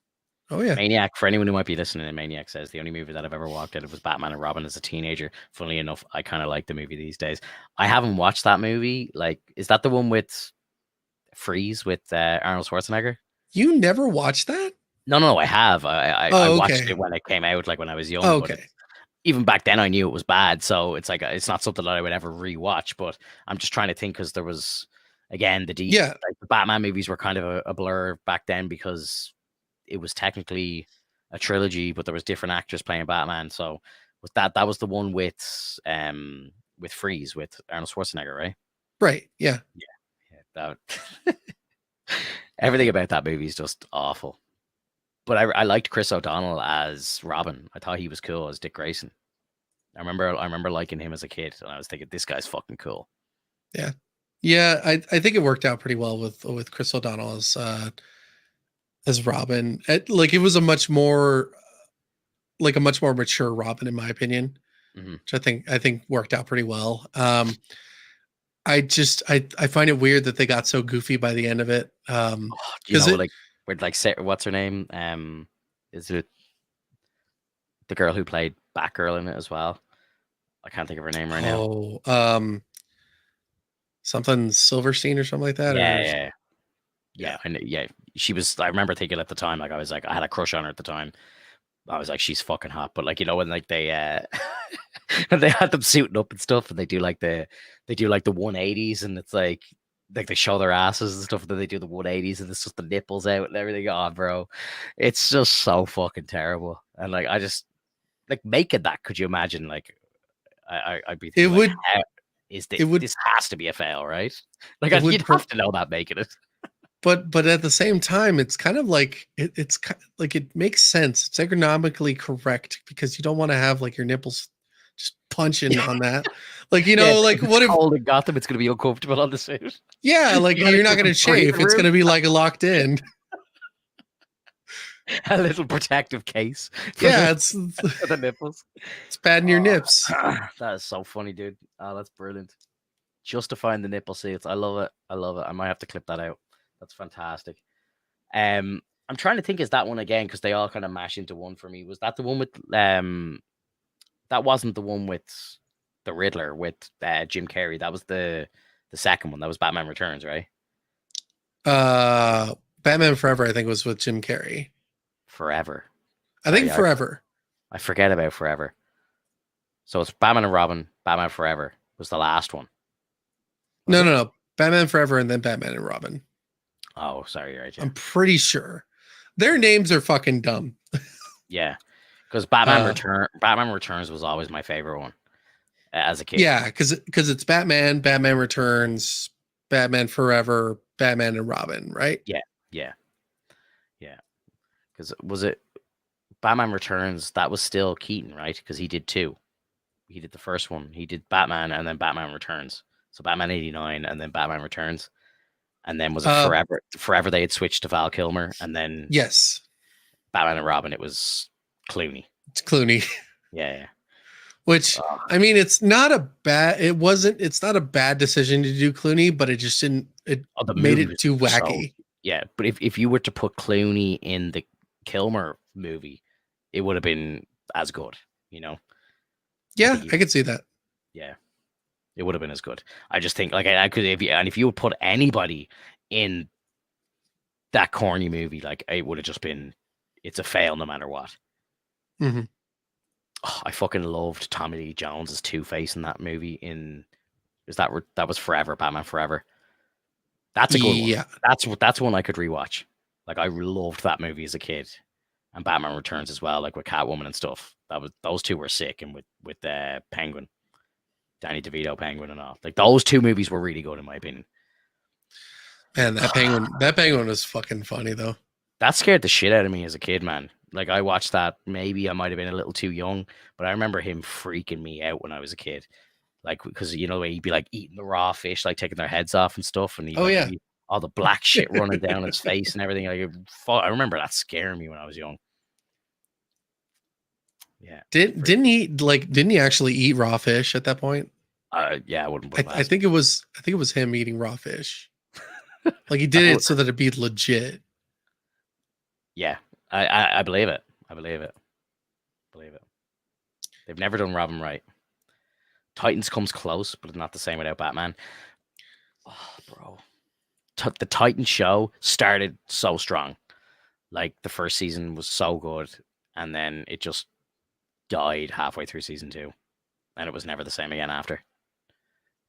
oh yeah, Maniac, for anyone who might be listening, Maniac says the only movie that I've ever walked out of was Batman and Robin as a teenager. Funnily enough, I kind of like the movie these days. I haven't watched that movie. Like, is that the one with Freeze with Arnold Schwarzenegger? you never watched that? No, I have. I Oh, watched okay. it when it came out, like when I was young. Oh, But okay. even back then, I knew it was bad. So it's like it's not something that I would ever rewatch. But I'm just trying to think because there was again Yeah, like the Batman movies were kind of a blur back then because it was technically a trilogy, but there was different actors playing Batman. So with that was the one with Freeze with Arnold Schwarzenegger, right? right. Yeah. Yeah, that everything about that movie is just awful. But I liked Chris O'Donnell as Robin. I thought he was cool as Dick Grayson. I remember liking him as a kid, and I was thinking this guy's fucking cool. Yeah. Yeah, I think it worked out pretty well with Chris O'Donnell as Robin. Like it was a much more, like a much more mature Robin in my opinion, Hmm. which I think worked out pretty well. I find it weird that they got so goofy by the end of it. Oh, do you Because know it like with like what's her name? Is it the girl who played Batgirl in it as well? I can't think of her name right now. oh something Silverstein or something like that, Yeah, or yeah, yeah. yeah, and yeah, she was. I remember thinking at the time, like I was like, I had a crush on her at the time. I was like, she's fucking hot. But like, you know, when like they when they had them suiting up and stuff, and they do like the 180s, and it's like they show their asses and stuff, and then they do the 180s, and it's just the nipples out and everything. Oh, bro, it's just so fucking terrible. And like, I just like making that. Could you imagine? Like, I'd be It thinking like, would how is it would this has to be a fail, right? Like, it would you'd have to know that making it. but at the same time it's kind of like like it makes sense. It's ergonomically correct because you don't want to have like your nipples just punching on that. Like, you Yeah, know, like if it's what if, cold in Gotham, it's gonna be uncomfortable on the suit. yeah, like You gotta you're not give going to them breathing chafe. It's going room. to be like locked in. A little protective case Yeah, for the nipples. it's padding your Oh, nips. that is so funny, dude. Oh, that's brilliant. Justifying the nipple seats. I love it. I love it. I might have to clip that out. That's fantastic. I'm trying to think, is that one again? Because they all kind of mash into one for me. Was that the one with that wasn't the one with the Riddler with Jim Carrey. That was the second one. That was Batman Returns, right? Batman Forever, I think, was with Jim Carrey. Forever. I Sorry, think Forever. I forget about Forever. So it's Batman and Robin. Batman Forever was the last one. Was No, it? no, no. Batman Forever and then Batman and Robin. Oh, sorry, you're right. Yeah, I'm pretty sure their names are fucking dumb. yeah. Because Uh, Batman Returns was always my favorite one as a kid. yeah, because it's Batman, Batman Returns, Batman Forever, Batman and Robin, right? Yeah, yeah, yeah. Because was it Batman Returns? That was still Keaton, right? Because he did two. He did the first one. He did Batman and then Batman Returns. So Batman '89 and then Batman Returns. And then was it Uh, Forever? Forever they had switched to Val Kilmer, and then yes, Batman and Robin it was Clooney. it's Clooney. Yeah, yeah. Which, Oh, I mean, it's not a bad. It wasn't. It's not a bad decision to do Clooney, but it just didn't. It oh, the made movie it was too so wacky. yeah. But if you were to put Clooney in the Kilmer movie, it would have been as good. You know, I Yeah, think I could see that. yeah, it would have been as good. I just think like I could if you would put anybody in that corny movie, like it would have just been it's a fail no matter what. Mhm. Oh, I fucking loved Tommy Lee Jones as Two Face in that movie. That was Forever, Batman Forever. That's a good one. Yeah, That's one I could rewatch. Like I loved that movie as a kid, and Batman Returns as well, like with Catwoman and stuff. Those two were sick, and with Penguin, Danny DeVito Penguin and all. Like those two movies were really good in my opinion. man, that penguin was fucking funny though. That scared the shit out of me as a kid, man. Like I watched that, maybe I might have been a little too young, but I remember him freaking me out when I was a kid. Like because you know he'd be like eating the raw fish, like taking their heads off and stuff, and Oh yeah, all the black shit running down his face and everything. Like I remember that scaring me when I was young. Yeah. Didn't he actually eat raw fish at that point? Yeah, I wouldn't put I, it I past him. think it was him eating raw fish. Like he I did would- it so that it'd be legit. yeah, I believe it. I believe it. Believe it. They've never done Robin right. Titans comes close, but it's not the same without Batman. Oh, bro. The Titan show started so strong. Like the first season was so good, and then it just died halfway through season two, and it was never the same again after.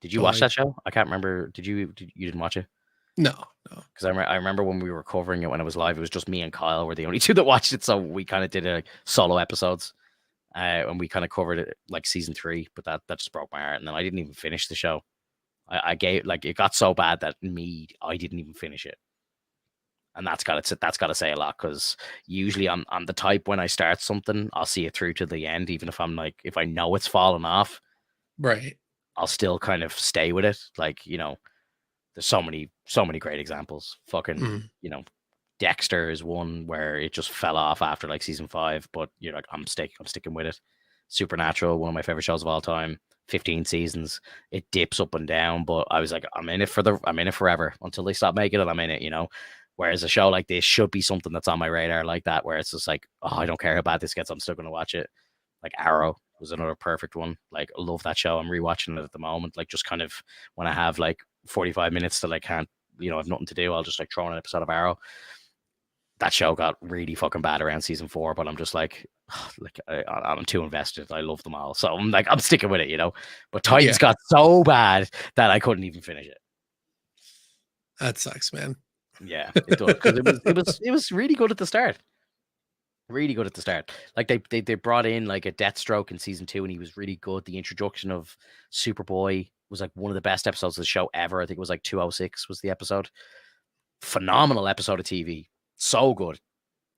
Did you watch Totally. that show? I can't remember. You didn't watch it? No, no. Because I remember when we were covering it when it was live, it was just me and Kyle were the only two that watched it. So we kind of did a solo episodes, and we kind of covered it like season three. But that just broke my heart, and then I didn't even finish the show. I gave like it got so bad that I didn't even finish it, and that's got to say a lot. Because usually I'm the type when I start something, I'll see it through to the end, even if I'm like if I know it's falling off, Right. I'll still kind of stay with it. Like there's so many great examples. Fucking Mm. Dexter is one where it just fell off after like season five, but you're like, I'm sticking with it. Supernatural, one of my favorite shows of all time. 15 seasons. It dips up and down, but I was like, I'm in it forever until they stop making it. I'm in it. Whereas a show like this should be something that's on my radar like that, where it's just like, oh, I don't care how bad this gets, I'm still gonna watch it. Like Arrow was another perfect one. Like, I love that show. I'm rewatching it at the moment. Like, just kind of when I have like 45 minutes that I can't, have nothing to do, I'll just like throw on an episode of Arrow. That show got really fucking bad around season four, but I'm just like, I'm too invested. I love them all, so I'm like, I'm sticking with it. But Titans Yeah, got so bad that I couldn't even finish it. that sucks, man. Yeah, it does because it was really good at the start. Really good at the start. Like they brought in like a Deathstroke in season two, and he was really good. The introduction of Superboy was like one of the best episodes of the show ever. I think it was like 206 was the episode. Phenomenal episode of TV. So good.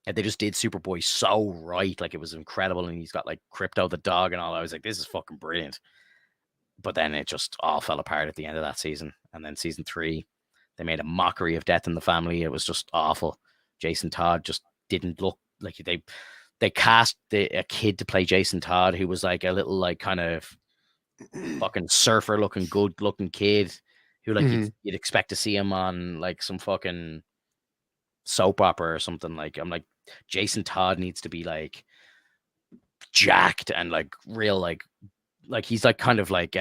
And they just did Superboy so right. Like it was incredible. And he's got like Crypto the dog and all. I was like, this is fucking brilliant. But then it just all fell apart at the end of that season. And then season three, they made a mockery of Death in the Family. It was just awful. Jason Todd just didn't look like they cast a kid to play Jason Todd, who was like a little like kind of fucking surfer looking good looking kid who like Mhm. you'd expect to see him on like some fucking soap opera or something. Like I'm like Jason Todd needs to be like jacked and like real like he's like kind of like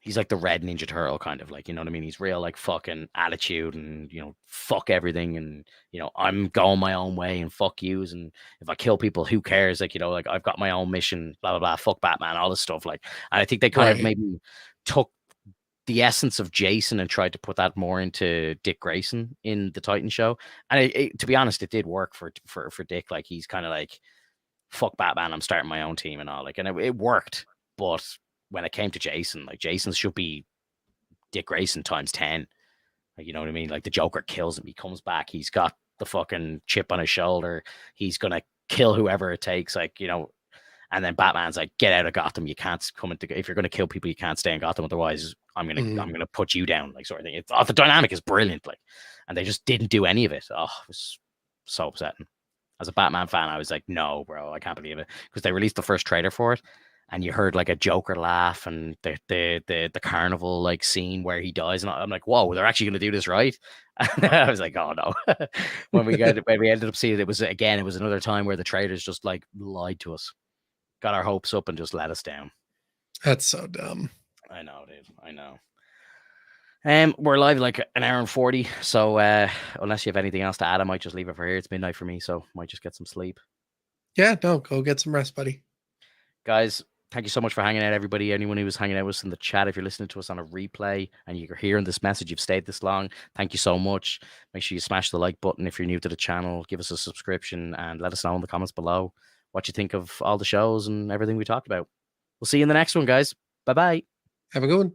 he's like the red Ninja Turtle kind of like, you know what I mean? He's real like fucking attitude and fuck everything and I'm going my own way and fuck yous and if I kill people, who cares? Like, like I've got my own mission, blah blah blah, fuck Batman, all this stuff. Like, and I think they kind of Right. maybe took the essence of Jason and tried to put that more into Dick Grayson in the Titan show. And to be honest, it did work for Dick. Like he's kind of like, fuck Batman, I'm starting my own team and all. Like, and it worked. But when it came to Jason, like Jason should be Dick Grayson times 10. Like, you know what I mean? Like the Joker kills him, he comes back, he's got the fucking chip on his shoulder, he's gonna kill whoever it takes. Like, and then Batman's like, get out of Gotham. You can't come into if you're gonna kill people, you can't stay in Gotham. Otherwise, I'm Mhm. gonna put you down, like sort of thing. The dynamic is brilliant, like, and they just didn't do any of it. Oh, it was so upsetting. As a Batman fan, I was like, no, bro, I can't believe it. Because they released the first trailer for it, and you heard like a Joker laugh and the carnival like scene where he dies, and I'm like, whoa, they're actually gonna do this right. I was like, oh no. When we ended up seeing it, it was another time where the trailers just like lied to us, got our hopes up and just let us down. That's so dumb. I know, dude. I know. We're live like an hour and 40. So unless you have anything else to add, I might just leave it for here. It's midnight for me, so might just get some sleep. Yeah, no, go get some rest, buddy. Guys, thank you so much for hanging out, everybody. Anyone who was hanging out with us in the chat, if you're listening to us on a replay and you're hearing this message, you've stayed this long, thank you so much. Make sure you smash the like button if you're new to the channel, give us a subscription, and let us know in the comments below what you think of all the shows and everything we talked about. We'll see you in the next one, guys. Bye bye. Have a good one.